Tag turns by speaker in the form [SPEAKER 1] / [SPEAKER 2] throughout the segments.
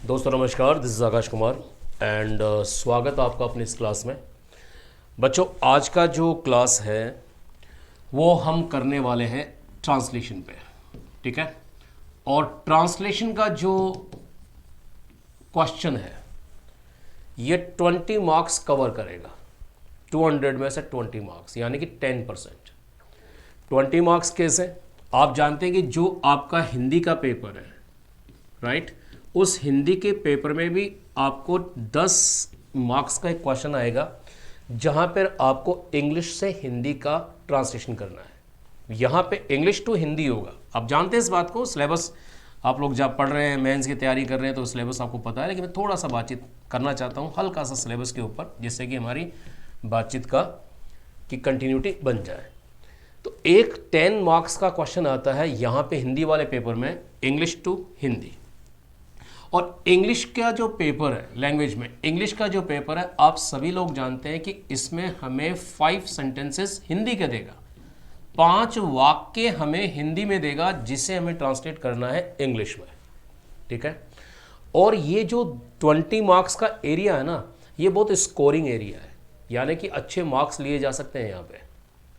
[SPEAKER 1] दोस्तों नमस्कार, this is Akash Kumar and स्वागत आपका अपनी इस क्लास में। बच्चों, आज का जो क्लास है वो हम करने वाले हैं ट्रांसलेशन पे, ठीक है। और ट्रांसलेशन का जो क्वेश्चन है ये 20 मार्क्स कवर करेगा। 200 में से 20 मार्क्स यानी कि 10%। 20 मार्क्स कैसे? आप जानते हैं कि जो आपका हिंदी का पेपर है, राइट, उस हिंदी के पेपर में भी आपको 10 मार्क्स का एक क्वेश्चन आएगा जहां पर आपको इंग्लिश से हिंदी का ट्रांसलेशन करना है। यहां पे इंग्लिश टू हिंदी होगा। आप जानते हैं इस बात को, सिलेबस आप लोग जब पढ़ रहे हैं, मेंस की तैयारी कर रहे हैं तो सिलेबस आपको पता है, लेकिन मैं थोड़ा सा बातचीत करना चाहता हूं हल्का सा सिलेबस के ऊपर, जिससे कि हमारी बातचीत की कंटिन्यूटी बन जाए। तो एक 10 मार्क्स का क्वेश्चन आता है यहाँ पे हिंदी वाले पेपर में, इंग्लिश टू हिंदी। और इंग्लिश का जो पेपर है, लैंग्वेज में इंग्लिश का जो पेपर है, आप सभी लोग जानते हैं कि इसमें हमें 5 सेंटेंसेस हिंदी के देगा, 5 वाक्य हमें हिंदी में देगा जिसे हमें ट्रांसलेट करना है इंग्लिश में, ठीक है। और ये जो 20 मार्क्स का एरिया है ना, ये बहुत स्कोरिंग एरिया है, यानी कि अच्छे मार्क्स लिए जा सकते हैं यहाँ पे,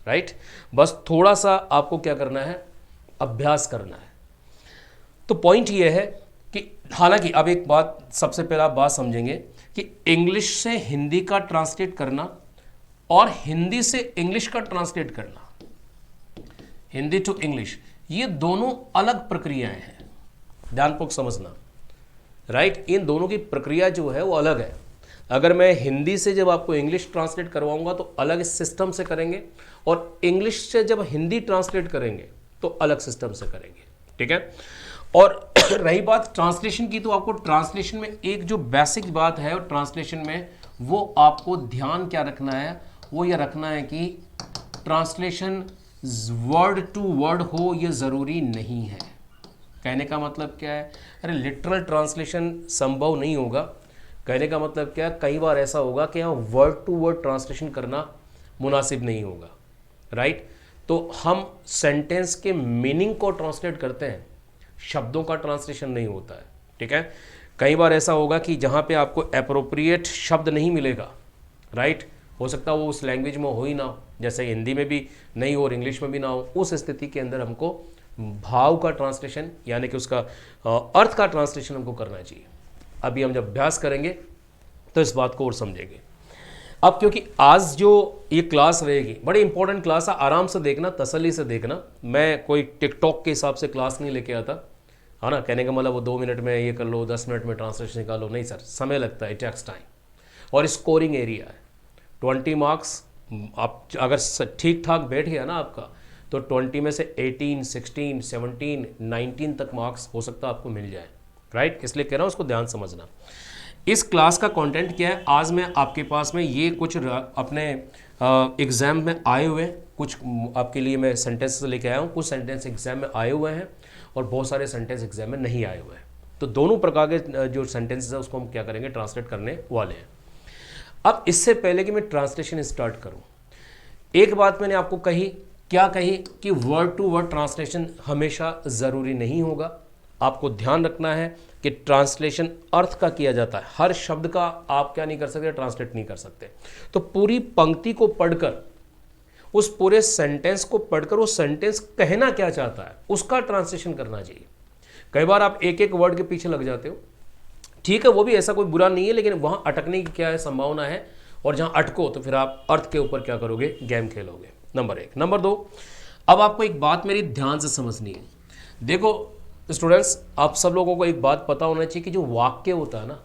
[SPEAKER 1] राइट। बस थोड़ा सा आपको क्या करना है, अभ्यास करना है। तो पॉइंट ये है कि हालांकि अब एक बात, सबसे पहले आप बात समझेंगे कि इंग्लिश से हिंदी का ट्रांसलेट करना और हिंदी से इंग्लिश का ट्रांसलेट करना, हिंदी टू इंग्लिश, ये दोनों अलग प्रक्रियाएं हैं। ध्यानपूर्वक समझना, राइट। इन दोनों की प्रक्रिया जो है वो अलग है। अगर मैं हिंदी से जब आपको इंग्लिश ट्रांसलेट करवाऊंगा तो अलग सिस्टम से करेंगे, और इंग्लिश से जब हिंदी ट्रांसलेट करेंगे तो अलग सिस्टम से करेंगे, ठीक है। और रही बात ट्रांसलेशन की, तो आपको ट्रांसलेशन में एक जो बेसिक बात है और ट्रांसलेशन में वो आपको ध्यान क्या रखना है, वो ये रखना है कि ट्रांसलेशन वर्ड टू वर्ड हो, ये ज़रूरी नहीं है। कहने का मतलब क्या है? अरे लिटरल ट्रांसलेशन संभव नहीं होगा। कहने का मतलब क्या है, कई बार ऐसा होगा कि यहाँ वर्ड टू वर्ड ट्रांसलेशन करना मुनासिब नहीं होगा, राइट। तो हम सेंटेंस के मीनिंग को ट्रांसलेट करते हैं, शब्दों का ट्रांसलेशन नहीं होता है, ठीक है। कई बार ऐसा होगा कि जहाँ पे आपको एप्रोप्रिएट शब्द नहीं मिलेगा, राइट, हो सकता है वो उस लैंग्वेज में हो ही ना हो, जैसे हिंदी में भी नहीं हो और इंग्लिश में भी ना हो। उस स्थिति के अंदर हमको भाव का ट्रांसलेशन यानी कि उसका अर्थ का ट्रांसलेशन हमको करना चाहिए। अभी हम जब अभ्यास करेंगे तो इस बात को और समझेंगे। अब क्योंकि आज जो ये क्लास रहेगी बड़ी इंपॉर्टेंट क्लास है, आराम से देखना, तसल्ली से देखना। मैं कोई टिकटॉक के हिसाब से क्लास नहीं लेके आता, है ना। कहने का मतलब वो 2 मिनट में ये कर लो, 10 मिनट में ट्रांसलेशन निकालो, नहीं सर, समय लगता है, इट टेक्स टाइम। और स्कोरिंग एरिया है 20 मार्क्स। आप अगर ठीक ठाक बैठ गया ना आपका, तो 20 में से 18, 16, 17, 19 तक मार्क्स हो सकता है आपको मिल जाए, राइट। इसलिए कह रहा हूँ उसको ध्यान समझना। इस क्लास का कंटेंट क्या है, आज मैं आपके पास में ये कुछ अपने एग्ज़ाम में आए हुए कुछ आपके लिए मैं सेंटेंस लेके आया हूँ। कुछ सेंटेंस एग्ज़ाम में आए हुए हैं और बहुत सारे सेंटेंस एग्ज़ाम में नहीं आए हुए हैं। तो दोनों प्रकार के जो सेंटेंसेस है उसको हम क्या करेंगे, ट्रांसलेट करने वाले हैं। अब इससे पहले कि मैं ट्रांसलेशन स्टार्ट करूँ, एक बात मैंने आपको कही, क्या कही, कि वर्ड टू वर्ड ट्रांसलेशन हमेशा ज़रूरी नहीं होगा। आपको ध्यान रखना है कि ट्रांसलेशन अर्थ का किया जाता है, हर शब्द का आप क्या नहीं कर सकते, ट्रांसलेट नहीं कर सकते। तो पूरी पंक्ति को पढ़कर, उस पूरे सेंटेंस को पढ़कर वो सेंटेंस कहना क्या चाहता है उसका ट्रांसलेशन करना चाहिए। कई बार आप एक एक वर्ड के पीछे लग जाते हो, ठीक है, वो भी ऐसा कोई बुरा नहीं है, लेकिन वहाँ अटकने की क्या है, संभावना है। और जहाँ अटको तो फिर आप अर्थ के ऊपर क्या करोगे, गेम खेलोगे। नंबर 1। नंबर 2, अब आपको एक बात मेरी ध्यान से समझनी है। देखो स्टूडेंट्स, आप सब लोगों को एक बात पता होना चाहिए कि जो वाक्य होता है ना,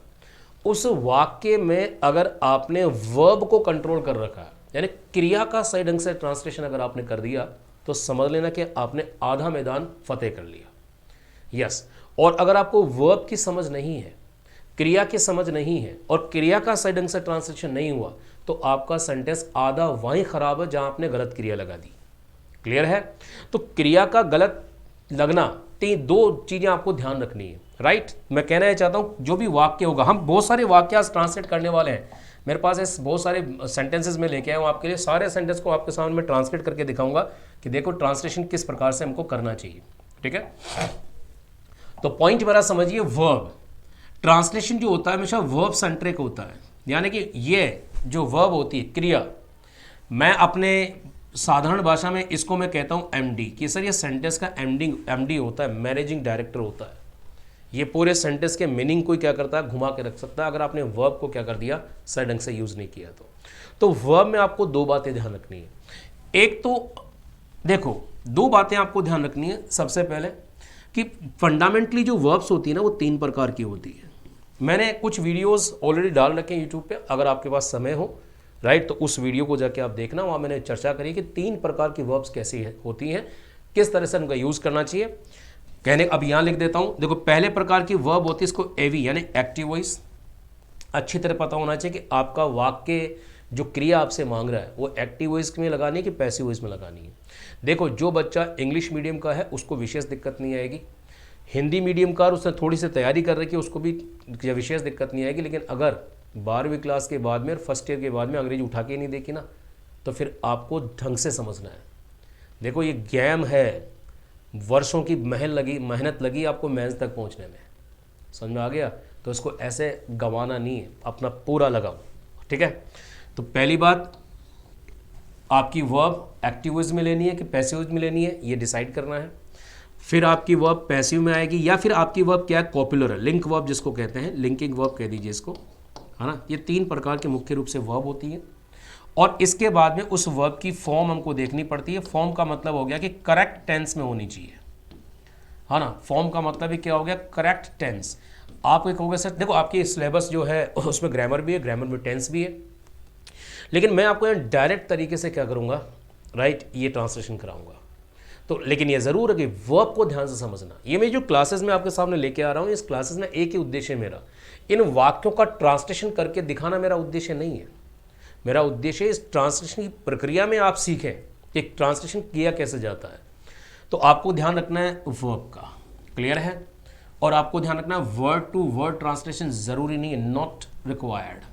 [SPEAKER 1] उस वाक्य में अगर आपने वर्ब को कंट्रोल कर रखा है, यानी क्रिया का सही ढंग से ट्रांसलेशन अगर आपने कर दिया, तो समझ लेना कि आपने आधा मैदान फतेह कर लिया। यस। और अगर आपको वर्ब की समझ नहीं है, क्रिया की समझ नहीं है, और क्रिया का सही ढंग से ट्रांसलेशन नहीं हुआ, तो आपका सेंटेंस आधा वहीं खराब है जहां आपने गलत क्रिया लगा दी। क्लियर है? तो क्रिया का गलत लगना, 2 चीजें आपको ध्यान रखनी है, राइट। मैं कहना चाहता हूं जो भी वाक्य होगा, हम बहुत सारे वाक्य ट्रांसलेट करने वाले हैं। मेरे पास ऐसे बहुत सारे सेंटेंसेस में लेके आया हूं आपके लिए। सारे सेंटेंस को आपके सामने में ट्रांसलेट करके दिखाऊंगा कि देखो ट्रांसलेशन किस प्रकार से हमको करना चाहिए, ठीक है। तो पॉइंट मेरा समझिए, वर्ब ट्रांसलेशन जो होता है हमेशा वर्ब सेंट्रिक होता है, यानी कि ये जो वर्ब होती है क्रिया, मैं अपने साधारण भाषा में इसको मैं कहता हूँ एमडी, कि सर ये सेंटेंस का एमडी होता है, मैनेजिंग डायरेक्टर होता है। ये पूरे सेंटेंस के मीनिंग को क्या करता है, घुमा के रख सकता है अगर आपने वर्ब को क्या कर दिया, सही ढंग से यूज़ नहीं किया तो वर्ब में आपको दो बातें ध्यान रखनी है। एक तो देखो, दो बातें आपको ध्यान रखनी है। सबसे पहले कि फंडामेंटली जो वर्ब्स होती है ना वो 3 प्रकार की होती है। मैंने कुछ वीडियोस ऑलरेडी डाल रखे हैं यूट्यूब पे, अगर आपके पास समय हो राइट तो उस वीडियो को जाके आप देखना, वहाँ मैंने चर्चा करी कि 3 प्रकार की वर्ब्स कैसी होती हैं, किस तरह से उनका यूज़ करना चाहिए। कहने अब यहाँ लिख देता हूँ। देखो, पहले प्रकार की वर्ब होती है इसको एवी यानी एक्टिव वॉइस। अच्छी तरह पता होना चाहिए कि आपका वाक्य जो क्रिया आपसे मांग रहा है वो एक्टिव वॉइस में लगानी है कि पैसिव वॉइस में लगानी है। देखो, जो बच्चा इंग्लिश मीडियम का है उसको विशेष दिक्कत नहीं आएगी, हिंदी मीडियम का और उसने थोड़ी सी तैयारी कर रखी है उसको भी विशेष दिक्कत नहीं आएगी। लेकिन अगर 12वीं क्लास के बाद में और फर्स्ट ईयर के बाद में अंग्रेजी उठा के नहीं देखी ना, तो फिर आपको ढंग से समझना है। देखो, ये गेम है, वर्षों की मेहनत लगी आपको मेंस तक पहुंचने में, समझ में आ गया? तो इसको ऐसे गंवाना नहीं है, अपना पूरा लगाओ, ठीक है। तो पहली बात, आपकी वर्ब एक्टिव वॉइस में लेनी है कि पैसिव वॉइस में लेनी है, ये डिसाइड करना है। फिर आपकी वर्ब पैसिव में आएगी या फिर आपकी वर्ब क्या है, कॉपुलर है, लिंक वर्ब जिसको कहते हैं, लिंकिंग वर्ब कह दीजिए इसको, है ना। ये 3 प्रकार के मुख्य रूप से वर्ब होती है। और इसके बाद में उस वर्ब की फॉर्म हमको देखनी पड़ती है। फॉर्म का मतलब हो गया कि करेक्ट टेंस में होनी चाहिए, है ना। फॉर्म का मतलब ही क्या हो गया, करेक्ट टेंस। आप एक कहोगे सर देखो आपकी सिलेबस जो है उसमें ग्रामर भी है, ग्रामर में टेंस भी है, लेकिन मैं आपको यहाँ डायरेक्ट तरीके से क्या करूँगा, राइट, ये ट्रांसलेशन कराऊंगा। तो लेकिन ये ज़रूर है कि वर्ब को ध्यान से समझना। ये मैं जो क्लासेस में आपके सामने लेके आ रहा हूँ, इस क्लासेस में एक ही उद्देश्य है मेरा, इन वाक्यों का ट्रांसलेशन करके दिखाना मेरा उद्देश्य नहीं है। मेरा उद्देश्य इस ट्रांसलेशन की प्रक्रिया में आप सीखें कि ट्रांसलेशन किया कैसे जाता है। तो आपको ध्यान रखना है वर्ब का, क्लियर है। और आपको ध्यान रखना है वर्ड टू वर्ड ट्रांसलेशन ज़रूरी नहीं है, नॉट रिक्वायर्ड।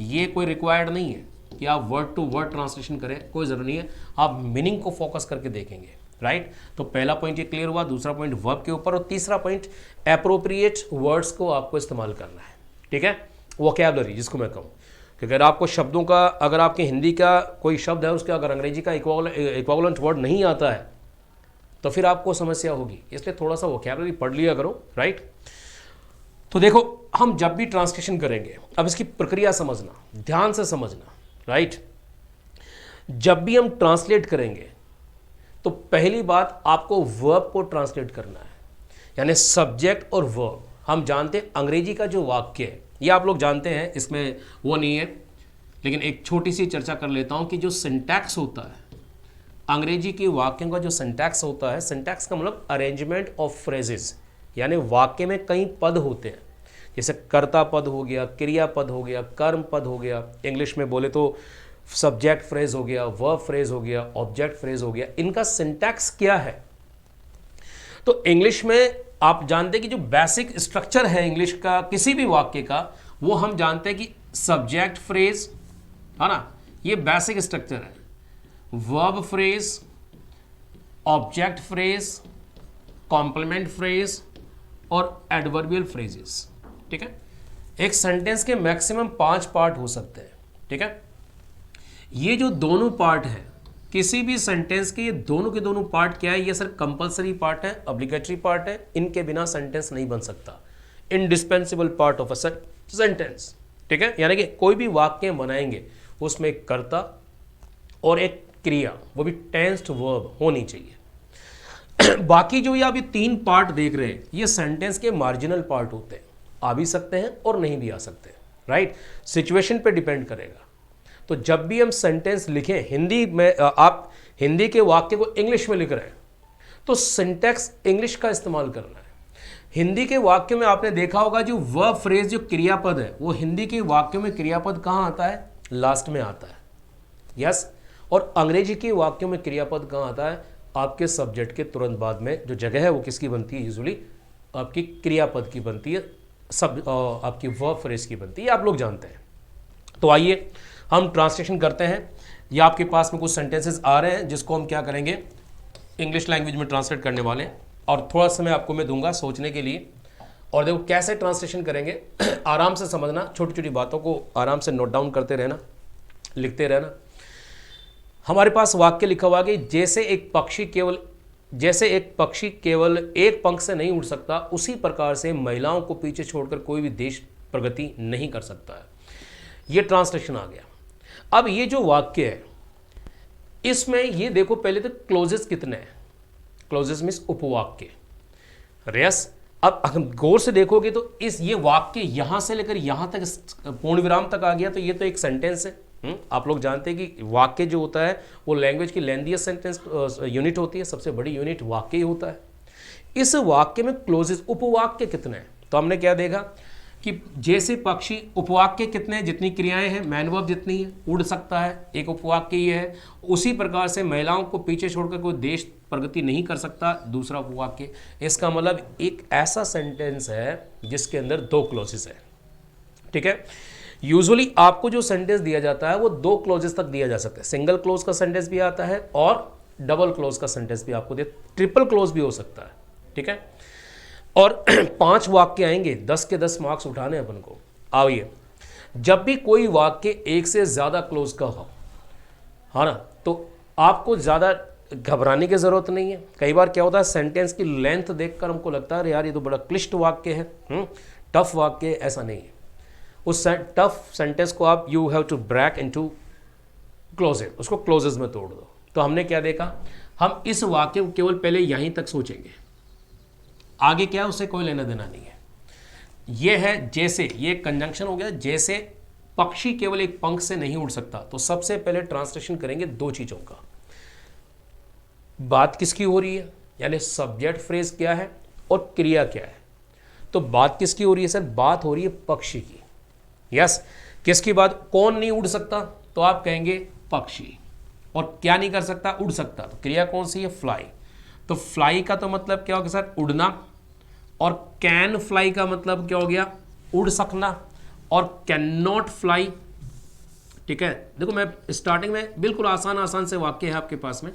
[SPEAKER 1] ये कोई रिक्वायर्ड नहीं है कि आप वर्ड टू वर्ड ट्रांसलेशन करें, कोई ज़रूरी नहीं है। आप मीनिंग को फोकस करके देखेंगे, राइट। तो पहला पॉइंट ये क्लियर हुआ, दूसरा पॉइंट वर्ब के ऊपर, और तीसरा पॉइंट एप्रोप्रिएट वर्ड्स को आपको इस्तेमाल करना है, ठीक है। वोकैबुलरी जिसको मैं कहूँ कि अगर आपको शब्दों का, अगर आपके हिंदी का कोई शब्द है उसका अगर अंग्रेजी का इक्विवेलेंट वर्ड नहीं आता है तो फिर आपको समस्या होगी। इसलिए थोड़ा सा वोकैबुलरी पढ़ लिया करो, राइट। तो देखो, हम जब भी ट्रांसलेशन करेंगे, अब इसकी प्रक्रिया समझना, ध्यान से समझना, राइट। जब भी हम ट्रांसलेट करेंगे तो पहली बात आपको वर्ब को ट्रांसलेट करना है, यानी सब्जेक्ट और वर्ब। हम जानते हैं अंग्रेजी का जो वाक्य है, ये आप लोग जानते हैं, इसमें वो नहीं है, लेकिन एक छोटी सी चर्चा कर लेता हूं कि जो सिंटैक्स होता है अंग्रेजी के वाक्यों का, जो सिंटैक्स होता है, सिंटैक्स का मतलब अरेंजमेंट ऑफ फ्रेजेस, यानी वाक्य में कई पद होते हैं, जैसे कर्ता पद हो गया, क्रिया पद हो गया, कर्म पद हो गया, इंग्लिश में बोले तो सब्जेक्ट फ्रेज हो गया, वर्ब फ्रेज हो गया, ऑब्जेक्ट फ्रेज हो गया। इनका सिंटैक्स क्या है? तो इंग्लिश में आप जानते हैं कि जो बेसिक स्ट्रक्चर है इंग्लिश का किसी भी वाक्य का, वो हम जानते हैं कि सब्जेक्ट फ्रेज, है ना, ये बेसिक स्ट्रक्चर है। Verb phrase, object phrase, complement phrase और एडवर्बियल फ्रेजेस, ठीक है। एक सेंटेंस के मैक्सिमम 5 पार्ट हो सकते हैं, ठीक है। ये जो दोनों पार्ट हैं किसी भी सेंटेंस के, ये दोनों के दोनों पार्ट क्या है, ये सर कंपलसरी पार्ट है, ऑब्लिगेटरी पार्ट है। इनके बिना सेंटेंस नहीं बन सकता, indispensable part of a sentence, ठीक है। यानी कि कोई भी वाक्य बनाएंगे उसमें एक कर्ता और एक क्रिया, वो भी टेंस्ड वर्ब होनी चाहिए। बाकी जो ये अभी 3 पार्ट देख रहे हैं, ये सेंटेंस के मार्जिनल पार्ट होते हैं, आ भी सकते हैं और नहीं भी आ सकते, राइट। सिचुएशन पे डिपेंड करेगा। तो जब भी हम सेंटेंस लिखें हिंदी में, आप हिंदी के वाक्य को इंग्लिश में लिख रहे हैं तो सिंटैक्स इंग्लिश का इस्तेमाल करना है। हिंदी के वाक्यों में आपने देखा होगा जो वर्ब फ्रेज, जो क्रियापद है, वो हिंदी के वाक्यों में क्रियापद कहाँ आता है, लास्ट में आता है, यस। और अंग्रेजी के वाक्यों में क्रियापद कहाँ आता है, आपके सब्जेक्ट के तुरंत बाद में जो जगह है वो किसकी बनती है, यूजुअली आपकी क्रियापद की बनती है, सब आपकी वर्ब फ्रेज की बनती है, आप लोग जानते हैं। तो आइए हम ट्रांसलेशन करते हैं। ये आपके पास में कुछ सेंटेंसेस आ रहे हैं जिसको हम क्या करेंगे, इंग्लिश लैंग्वेज में ट्रांसलेट करने वाले हैं, और थोड़ा समय आपको मैं दूंगा सोचने के लिए। और देखो कैसे ट्रांसलेशन करेंगे आराम से समझना, छोटी छोटी बातों को आराम से नोट डाउन करते रहना, लिखते रहना। हमारे पास वाक्य लिखा हुआ कि जैसे एक पक्षी केवल एक पंख से नहीं उड़ सकता, उसी प्रकार से महिलाओं को पीछे छोड़कर कोई भी देश प्रगति नहीं कर सकता है। ये ट्रांसलेशन आ गया। अब ये जो वाक्य है इसमें ये देखो पहले तो क्लोजेस कितने हैं। Closes means उपवाक्य। यस, अब हम गौर से देखोगे तो ये वाक्य यहां से लेकर यहां तक पूर्ण विराम तक आ गया, तो ये तो एक सेंटेंस है। आप लोग जानते हैं कि वाक्य जो होता है वो लैंग्वेज की लेंथीएस्ट सेंटेंस यूनिट होती है, सबसे बड़ी यूनिट वाक्य ही होता है। इस वाक्य में क्लोजेस उपवाक्य कितने हैं, तो हमने क्या देखा कि जैसे पक्षी, उपवाक्य कितने हैं, जितनी क्रियाएं हैं, मैन वर्ब जितनी है, उड़ सकता है, एक उपवाक्य ये है। उसी प्रकार से महिलाओं को पीछे छोड़कर कोई देश प्रगति नहीं कर सकता, दूसरा उपवाक्य। इसका मतलब एक ऐसा सेंटेंस है जिसके अंदर दो क्लोजेस है। ठीक है, यूजुअली आपको जो सेंटेंस दिया जाता है वो दो क्लोजेस तक दिया जा सकता है। सिंगल क्लोज का सेंटेंस भी आता है और डबल क्लोज का सेंटेंस भी आपको दे, ट्रिपल क्लोज भी हो सकता है। ठीक है, और 5 वाक्य आएंगे, 10 के 10 मार्क्स उठाने अपन को। आइए, जब भी कोई वाक्य एक से ज़्यादा क्लोज का हो, है ना, तो आपको ज़्यादा घबराने की ज़रूरत नहीं है। कई बार क्या होता है, सेंटेंस की लेंथ देखकर हमको लगता है यार ये तो बड़ा क्लिष्ट वाक्य है, टफ वाक्य, ऐसा नहीं है। उस टफ सेंटेंस को आप you have to break into clauses, उसको क्लोजेस में तोड़ दो। तो हमने क्या देखा, हम इस वाक्य को केवल पहले यहीं तक सोचेंगे, आगे क्या है उससे कोई लेना देना नहीं है। ये है जैसे, ये कंजंक्शन हो गया, जैसे पक्षी केवल एक पंख से नहीं उड़ सकता। तो सबसे पहले ट्रांसलेशन करेंगे दो चीजों का, बात किसकी हो रही है, यानी सब्जेक्ट फ्रेज क्या है और क्रिया क्या है। तो बात किसकी हो रही है सर, बात हो रही है पक्षी की। यस, किसकी बात, कौन नहीं उड़ सकता, तो आप कहेंगे पक्षी। और क्या नहीं कर सकता, उड़ सकता, तो क्रिया कौन सी है, फ्लाई। तो फ्लाई का तो मतलब क्या हो गया सर, उड़ना। और कैन फ्लाई का मतलब क्या हो गया, उड़ सकना। और कैन नॉट फ्लाई, ठीक है, देखो मैं स्टार्टिंग में बिल्कुल आसान से वाक्य है आपके पास में,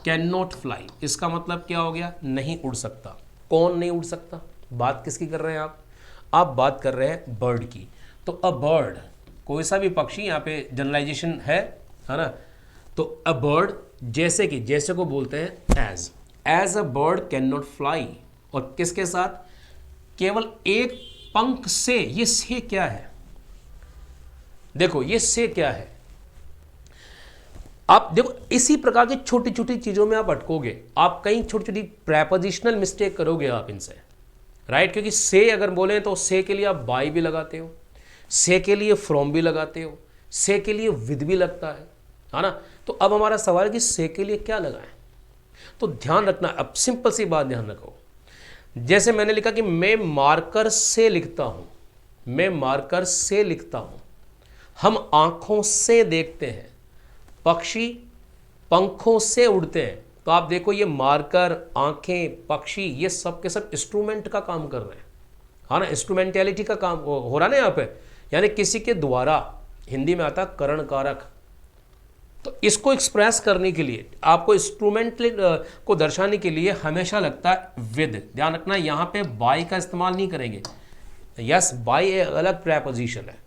[SPEAKER 1] कैन नॉट फ्लाई, इसका मतलब क्या हो गया, नहीं उड़ सकता। कौन नहीं उड़ सकता, बात किसकी कर रहे हैं आप बात कर रहे हैं बर्ड की। तो अ बर्ड, कोई सा भी पक्षी, यहाँ पे जनरलाइजेशन है ना। तो अ बर्ड, जैसे कि, जैसे को बोलते हैं as a bird can not fly. और किसके साथ, केवल एक पंख से। ये से क्या है, देखो ये से क्या है, आप देखो इसी प्रकार की छोटी छोटी चीजों में आप अटकोगे, आप कई छोटी छोटी प्रेपोजिशनल मिस्टेक करोगे आप इनसे, राइट। क्योंकि से अगर बोले तो से के लिए आप बाय भी लगाते हो, से के लिए फ्रॉम भी लगाते हो, से के लिए विद भी लगता है ना। तो अब हमारा सवाल है कि से के लिए क्या लगाएं। तो ध्यान रखना, अब सिंपल सी बात ध्यान रखो, जैसे मैंने लिखा कि मैं मार्कर से लिखता हूं, मैं मार्कर से लिखता हूं, हम आंखों से देखते हैं, पक्षी पंखों से उड़ते हैं। तो आप देखो ये मार्कर, आंखें, पक्षी, ये सब के सब इंस्ट्रूमेंट का काम कर रहे हैं, हाँ ना, इंस्ट्रूमेंटेलिटी का काम हो रहा ना यहाँ पे, यानी किसी के द्वारा, हिंदी में आता है करण कारक। तो इसको एक्सप्रेस करने के लिए, आपको इंस्ट्रूमेंट को दर्शाने के लिए हमेशा लगता है विद। ध्यान रखना यहाँ पे बाय का इस्तेमाल नहीं करेंगे। यस, बाय एक अलग प्रेपोजिशन है,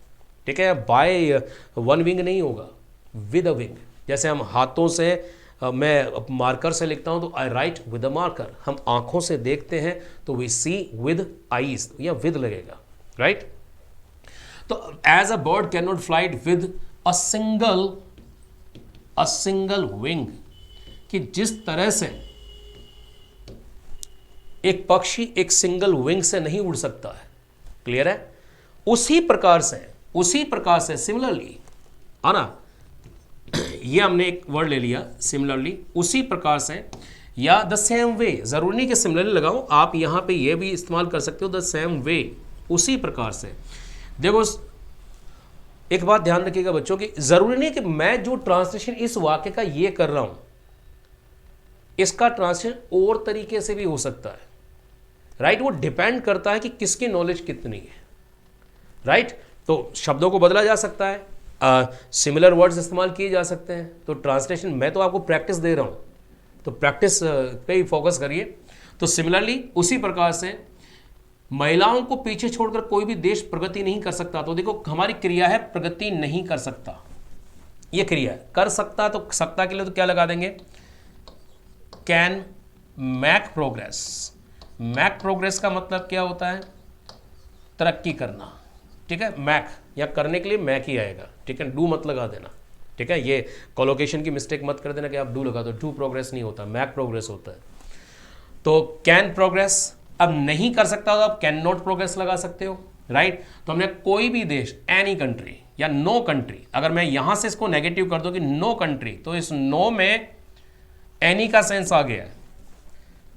[SPEAKER 1] ठीक है, बाय वन विंग नहीं होगा, विद अ विंग। जैसे हम हाथों से, मैं मार्कर से लिखता हूं तो I write with a marker, हम आंखों से देखते हैं तो वी सी विद आईज, या विद लगेगा, राइट। तो as a bird can not flight with a single wing, कि जिस तरह से एक पक्षी एक सिंगल विंग से नहीं उड़ सकता है, क्लियर है, उसी प्रकार से सिमिलरली, है ना, ये हमने एक वर्ड ले लिया सिमिलरली, उसी प्रकार से, या द सेम वे, जरूरी नहीं कि सिमिलरली लगाओ, आप यहां पे ये भी इस्तेमाल कर सकते हो, द सेम वे, उसी प्रकार से। देखो एक बात ध्यान रखिएगा बच्चों की, जरूरी नहीं कि मैं जो ट्रांसलेशन इस वाक्य का ये कर रहा हूं, इसका ट्रांसलेशन और तरीके से भी हो सकता है, राइट। वो डिपेंड करता है कि किसकी नॉलेज कितनी है, राइट। तो शब्दों को बदला जा सकता है, सिमिलर वर्ड्स इस्तेमाल किए जा सकते हैं। तो ट्रांसलेशन, मैं तो आपको प्रैक्टिस दे रहा हूं, तो प्रैक्टिस पे ही फोकस करिए। तो सिमिलरली, उसी प्रकार से, महिलाओं को पीछे छोड़कर कोई भी देश प्रगति नहीं कर सकता। तो देखो हमारी क्रिया है प्रगति नहीं कर सकता, ये क्रिया है। कर सकता, तो सकता के लिए तो क्या लगा देंगे, can make progress. Make progress का मतलब क्या होता है, तरक्की करना, ठीक है। मैक या करने के लिए मैक ही आएगा, ठीक है, डू मत लगा देना, ठीक है। ये कोलोकेशन की मिस्टेक मत कर देना कि आप डू लगा दो, डू प्रोग्रेस नहीं होता, मैक प्रोग्रेस होता है। तो कैन प्रोग्रेस, अब नहीं कर सकता तो आप कैन नॉट प्रोग्रेस लगा सकते हो, राइट। तो हमने कोई भी देश, एनी कंट्री या नो कंट्री, अगर मैं यहां से इसको नेगेटिव कर दूं कि नो कंट्री, तो इस नो में एनी का सेंस आ गया है,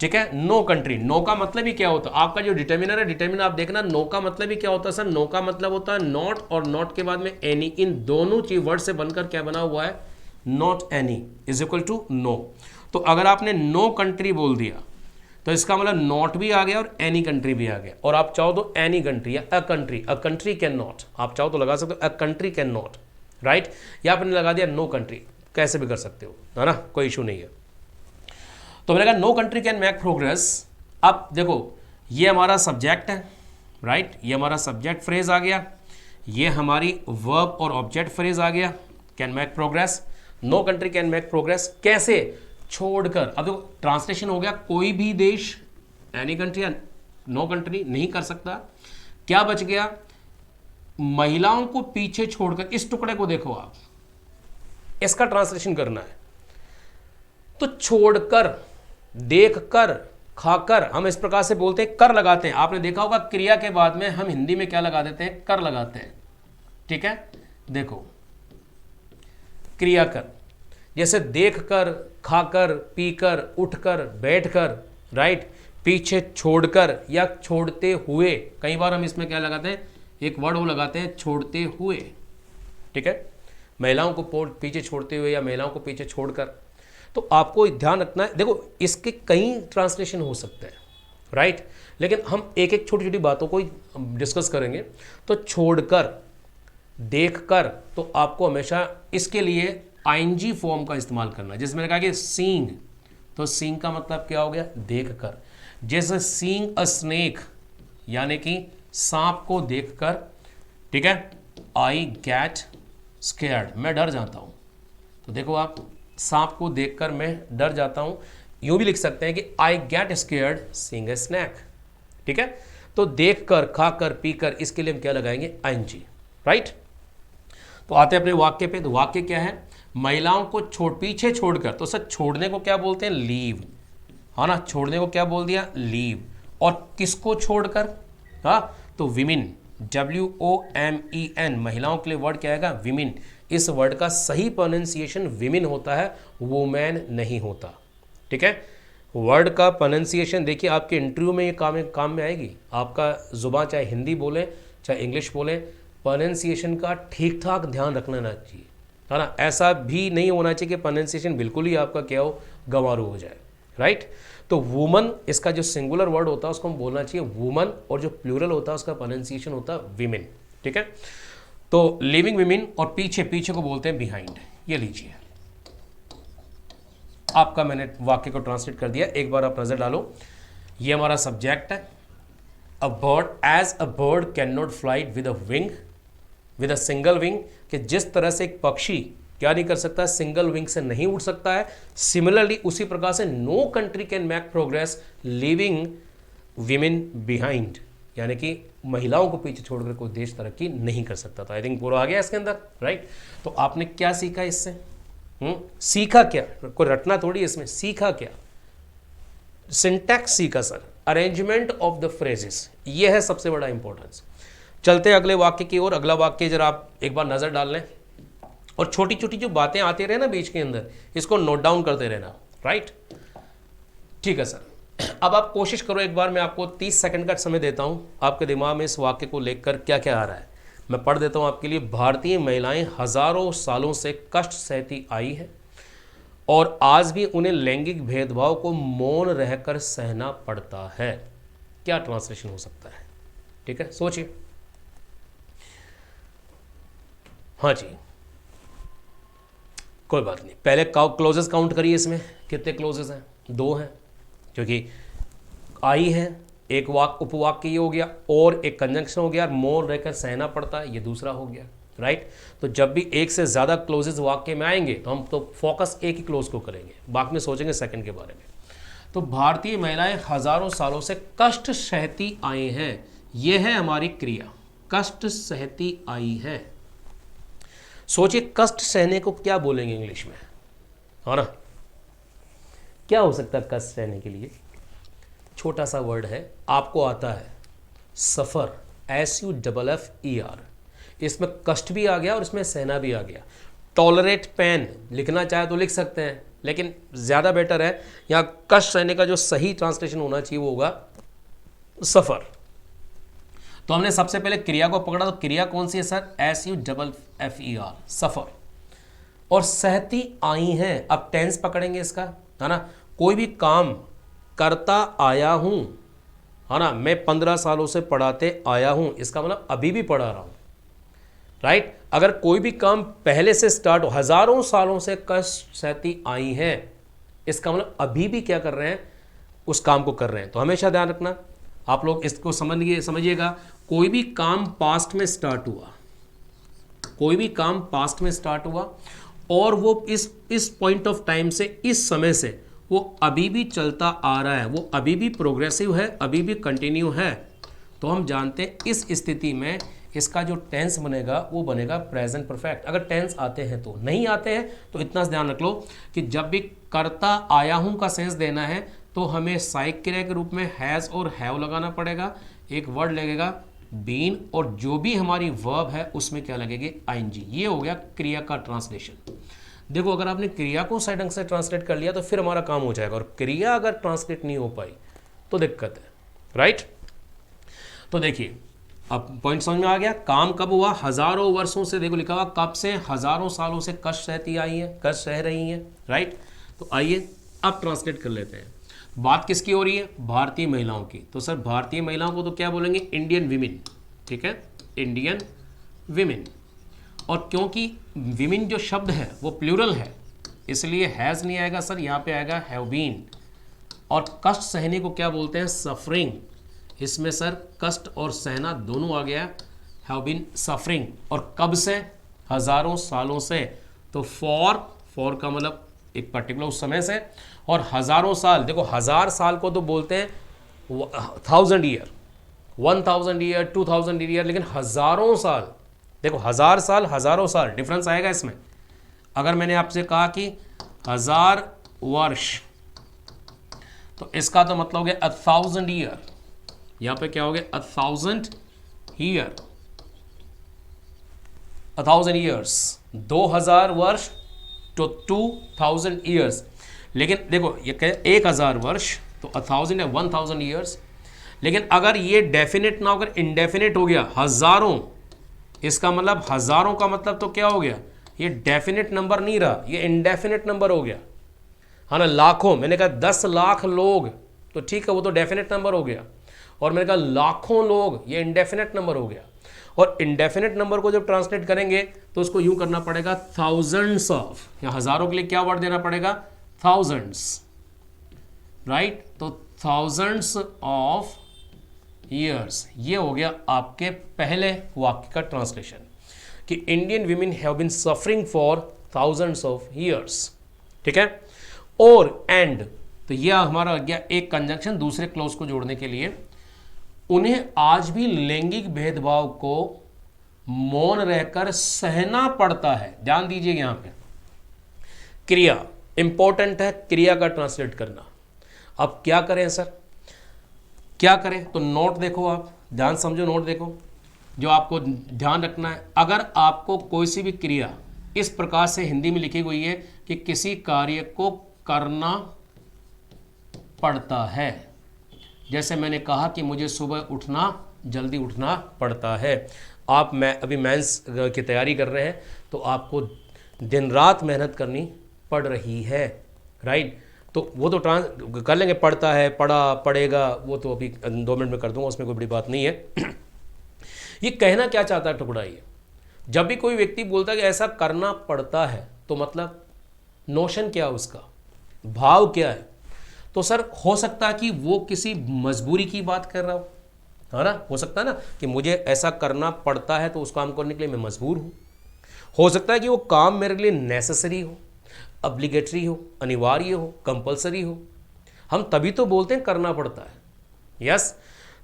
[SPEAKER 1] ठीक है। नो कंट्री, नो का मतलब ही क्या होता है, आपका जो डिटर्मिनर है, डिटर्मिनर आप देखना, नो का मतलब ही क्या होता है सर, नो का मतलब होता है नॉट, और नॉट के बाद में एनी, इन दोनों चीज वर्ड से बनकर क्या बना हुआ है, not any is equal to no. तो अगर आपने नो कंट्री बोल दिया तो इसका मतलब नॉट भी आ गया और एनी कंट्री भी आ गया, और आप चाहो तो एनी कंट्री या अ कंट्री कैन नॉट, आप चाहो तो लगा सकते हो a country can not, right. या आपने लगा दिया नो कंट्री, कैसे भी कर सकते हो, है ना, कोई इशू नहीं है। तो मैंने कहा no country can make progress. अब देखो ये हमारा सब्जेक्ट है, राइट, ये हमारा सब्जेक्ट फ्रेज आ गया, ये हमारी वर्ब और ऑब्जेक्ट फ्रेज आ गया, can make progress. No country can make progress कैसे, छोड़कर। अब देखो ट्रांसलेशन हो गया, कोई भी देश, एनी कंट्री या नो कंट्री नहीं कर सकता। क्या बच गया, महिलाओं को पीछे छोड़कर। इस टुकड़े को देखो आप, इसका ट्रांसलेशन करना है, तो छोड़कर, देखकर, खाकर, हम इस प्रकार से बोलते हैं, कर लगाते हैं। आपने देखा होगा क्रिया के बाद में हम हिंदी में क्या लगा देते हैं, कर लगाते हैं, ठीक है। देखो क्रिया कर, जैसे देखकर, खाकर, पीकर, उठकर, बैठकर, राइट, पीछे छोड़कर या छोड़ते हुए। कई बार हम इसमें क्या लगाते हैं, एक वर्ड वो लगाते हैं छोड़ते हुए, ठीक है, महिलाओं को पीछे छोड़ते हुए या महिलाओं को पीछे छोड़कर। तो आपको ध्यान रखना है, देखो इसके कई ट्रांसलेशन हो सकते हैं, राइट, लेकिन हम एक एक छोटी छोटी बातों को डिस्कस करेंगे। तो छोड़कर, देखकर, तो आपको हमेशा इसके लिए आईएनजी फॉर्म का इस्तेमाल करना है। जैसे मैंने कहा कि सीइंग, तो सीइंग का मतलब क्या हो गया, देखकर। जैसे सीइंग अ स्नेक, यानी कि सांप को देखकर, ठीक है, आई गेट स्केयर्ड, मैं डर जाता हूं। तो देखो आप, सांप को देखकर मैं डर जाता हूं, यूं भी लिख सकते हैं कि I get scared seeing a snake, ठीक है। तो देखकर, खाकर, पीकर, इसके लिए हम क्या लगाएंगे, आईएनजी, राइट। तो आते हैं अपने वाक्य पे। तो वाक्य क्या है, महिलाओं को पीछे छोड़कर। तो सर छोड़ने को क्या बोलते हैं, लीव, हाँ ना, छोड़ने को क्या बोल दिया, लीव। और किसको छोड़कर, हाँ, तो विमेन, WOMEN, महिलाओं के लिए वर्ड क्या आएगा, विमेन। इस वर्ड का सही प्रोनाउंसिएशन विमेन होता है, वुमेन नहीं होता, ठीक है। वर्ड का प्रोनाउंसिएशन देखिए, आपके इंटरव्यू में ये काम में आएगी। आपका जुबान चाहे हिंदी बोले चाहे इंग्लिश बोले, प्रोनाउंसिएशन का ठीक ठाक ध्यान रखना ना चाहिए, है ना। ऐसा भी नहीं होना चाहिए कि प्रोनाउंसिएशन बिल्कुल ही आपका क्या हो, गंवारू हो जाए, राइट। तो वुमन, इसका जो सिंगुलर वर्ड होता है उसको हम बोलना चाहिए वुमन, और जो प्लूरल होता है उसका प्रोनाउंसिएशन होता है विमेन, ठीक है। तो लिविंग विमेन, और पीछे, पीछे को बोलते हैं बिहाइंड। ये लीजिए, आपका मैंने वाक्य को ट्रांसलेट कर दिया, एक बार आप नजर डालो। ये हमारा सब्जेक्ट है, a bird, as a bird can not fly with a wing, with a single wing, कि जिस तरह से एक पक्षी क्या नहीं कर सकता, सिंगल विंग से नहीं उड़ सकता है, सिमिलरली उसी प्रकार से no country can make progress living women behind, यानी कि महिलाओं को पीछे छोड़कर कोई देश तरक्की नहीं कर सकता था। आई थिंक पूरा आ गया इसके अंदर, राइट। तो आपने क्या सीखा इससे, सीखा क्या, कोई रटना थोड़ी इसमें, सीखा क्या, सिंटैक्स सीखा sir, arrangement of the phrases, ये है सबसे बड़ा इंपॉर्टेंस। चलते हैं अगले वाक्य की ओर। अगला वाक्य जरा आप एक बार नजर डाल लें, और छोटी छोटी जो बातें आती रहे ना बीच के अंदर, इसको नोट डाउन करते रहना, राइट, ठीक है सर। अब आप कोशिश करो, एक बार मैं आपको 30 सेकंड का समय देता हूं, आपके दिमाग में इस वाक्य को लेकर क्या क्या आ रहा है, मैं पढ़ देता हूं आपके लिए। भारतीय महिलाएं हजारों सालों से कष्ट सहती आई है, और आज भी उन्हें लैंगिक भेदभाव को मौन रहकर सहना पड़ता है। क्या ट्रांसलेशन हो सकता है, ठीक है, सोचिए। हाँ जी, कोई बात नहीं, पहले क्लोजेस काउंट करिए, इसमें कितने क्लोजेस हैं, 2 हैं, क्योंकि आई है, एक वाक्य उपवाक्य ये हो गया, और एक कंजंक्शन हो गया, मोर रहकर सहना पड़ता है, ये दूसरा हो गया, राइट। तो जब भी एक से ज़्यादा क्लोजेज वाक्य में आएंगे तो हम तो फोकस एक ही क्लोज को करेंगे, बाकी में सोचेंगे सेकंड के बारे में। तो भारतीय महिलाएं हजारों सालों से कष्ट सहती आई हैं, यह है हमारी क्रिया, कष्ट सहती आई है। सोचिए कष्ट सहने को क्या बोलेंगे इंग्लिश में, है ना, क्या हो सकता है कष्ट सहने के लिए? छोटा सा वर्ड है, आपको आता है, सफ़र, SUFFER, इसमें कष्ट भी आ गया और इसमें सहना भी आ गया। टॉलरेट पेन लिखना चाहे तो लिख सकते हैं, लेकिन ज़्यादा बेटर है यहाँ कष्ट सहने का जो सही ट्रांसलेशन होना चाहिए वो होगा सफ़र। तो हमने सबसे पहले क्रिया को पकड़ा, तो क्रिया कौन सी है सर? SUFFER, सफ़र। और सहती आई हैं, अब टेंस पकड़ेंगे इसका, है ना। कोई भी काम करता आया हूँ, है ना, मैं 15 सालों से पढ़ाते आया हूँ, इसका मतलब अभी भी पढ़ा रहा हूँ, राइट। अगर कोई भी काम पहले से स्टार्ट हो, हजारों सालों से कष्ट सहती आई हैं, इसका मतलब अभी भी क्या कर रहे हैं, उस काम को कर रहे हैं। तो हमेशा ध्यान रखना, आप लोग इसको समझिएगा, कोई भी काम पास्ट में स्टार्ट हुआ, कोई भी काम पास्ट में स्टार्ट हुआ और वो इस पॉइंट ऑफ टाइम से, इस समय से वो अभी भी चलता आ रहा है, वो अभी भी प्रोग्रेसिव है, अभी भी कंटिन्यू है, तो हम जानते हैं इस स्थिति में इसका जो टेंस बनेगा वो बनेगा प्रेजेंट परफेक्ट। अगर टेंस आते हैं तो, नहीं आते हैं तो इतना ध्यान रख लो कि जब भी करता आया हूं का सेंस देना है तो हमें सहायक क्रिया के रूप में हैज़ और हैव लगाना पड़ेगा, एक वर्ड लगेगा बीन, और जो भी हमारी वर्ब है उसमें क्या लगेगी, आईएनजी। ये हो गया क्रिया का ट्रांसलेशन। देखो अगर आपने क्रिया को सही ढंग से ट्रांसलेट कर लिया तो फिर हमारा काम हो जाएगा, और क्रिया अगर ट्रांसलेट नहीं हो पाई तो दिक्कत है, राइट। तो देखिए अब पॉइंट समझ में आ गया, काम कब हुआ, हजारों वर्षों से, देखो लिखा हुआ कब से, हजारों सालों से कष्ट सहती आई है, कष्ट सह रही हैं, राइट। तो आइए अब ट्रांसलेट कर लेते हैं। बात किसकी हो रही है, भारतीय महिलाओं की। तो सर भारतीय महिलाओं को तो क्या बोलेंगे, इंडियन विमेन, ठीक है, इंडियन विमेन। और क्योंकि विमेन जो शब्द है वो प्लूरल है, इसलिए हैज़ नहीं आएगा सर, यहाँ पे आएगा हैव बीन। और कष्ट सहने को क्या बोलते हैं, सफरिंग। इसमें सर कष्ट और सहना दोनों आ गया, हैव बीन सफरिंग। और कब से, हजारों सालों से। तो फॉर का मतलब एक पर्टिकुलर उस समय से, और हजारों साल, देखो हजार साल को तो बोलते हैं 1000 ईयर, 1000 ईयर, 2000 ईयर, लेकिन हजारों साल, देखो हजार साल हजारों साल, डिफरेंस आएगा इसमें। अगर मैंने आपसे कहा कि 1000 वर्ष, तो इसका तो मतलब हो गया 1000 ईयर, यहां पे क्या हो गया 1000 ईयर, 1000 ईयर्स, 2000 वर्ष तो 2000 ईयर्स। लेकिन देखो ये कहे 1000 वर्ष तो 1000 है 1000 ईयर्स। लेकिन अगर ये डेफिनेट ना होकर इंडेफिनेट हो गया, हजारों, इसका मतलब हजारों का मतलब तो क्या हो गया, ये डेफिनेट नंबर नहीं रहा, ये इंडेफिनेट नंबर हो गया, है ना। लाखों, मैंने कहा 10 लाख लोग, तो ठीक है वो तो डेफिनेट नंबर हो गया, और मैंने कहा लाखों लोग, ये इंडेफिनेट नंबर हो गया। और इंडेफिनेट नंबर को जब ट्रांसलेट करेंगे तो उसको यूं करना पड़ेगा थाउजेंड्स ऑफ, या हजारों के लिए क्या वर्ड देना पड़ेगा, थाउजेंड्स, राइट। तो थाउजेंड्स ऑफ ईयर्स, ये हो गया आपके पहले वाक्य का ट्रांसलेशन, कि Indian women have been suffering for thousands of years, ठीक है। और एंड, तो यह हमारा गया एक कंजंक्शन दूसरे क्लोज को जोड़ने के लिए। उन्हें आज भी लैंगिक भेदभाव को मौन रहकर सहना पड़ता है। ध्यान दीजिए यहां पे क्रिया इंपॉर्टेंट है, क्रिया का ट्रांसलेट करना। अब क्या करें सर, क्या करें, तो नोट देखो, आप ध्यान समझो, नोट देखो जो आपको ध्यान रखना है। अगर आपको कोई सी भी क्रिया इस प्रकार से हिंदी में लिखी हुई है कि किसी कार्य को करना पड़ता है, जैसे मैंने कहा कि मुझे सुबह उठना, जल्दी उठना पड़ता है। आप अभी मेंस की तैयारी कर रहे हैं तो आपको दिन रात मेहनत करनी पड़ रही है, राइट। तो वो तो कर लेंगे, पढ़ता है, पढ़ा, पढ़ेगा, वो तो अभी 2 मिनट में कर दूंगा, उसमें कोई बड़ी बात नहीं है। ये कहना क्या चाहता है टुकड़ा, ये जब भी कोई व्यक्ति बोलता है कि ऐसा करना पड़ता है तो मतलब नोशन क्या है, उसका भाव क्या है। तो सर हो सकता है कि वो किसी मजबूरी की बात कर रहा हो, है ना, हो सकता है ना कि मुझे ऐसा करना पड़ता है तो उस काम करने के लिए मैं मजबूर हूँ। हो सकता है कि वो काम मेरे लिए नेसेसरी हो, ऑब्लिगेटरी हो, अनिवार्य हो, कंपलसरी हो। हम तभी तो बोलते हैं करना पड़ता है। यस,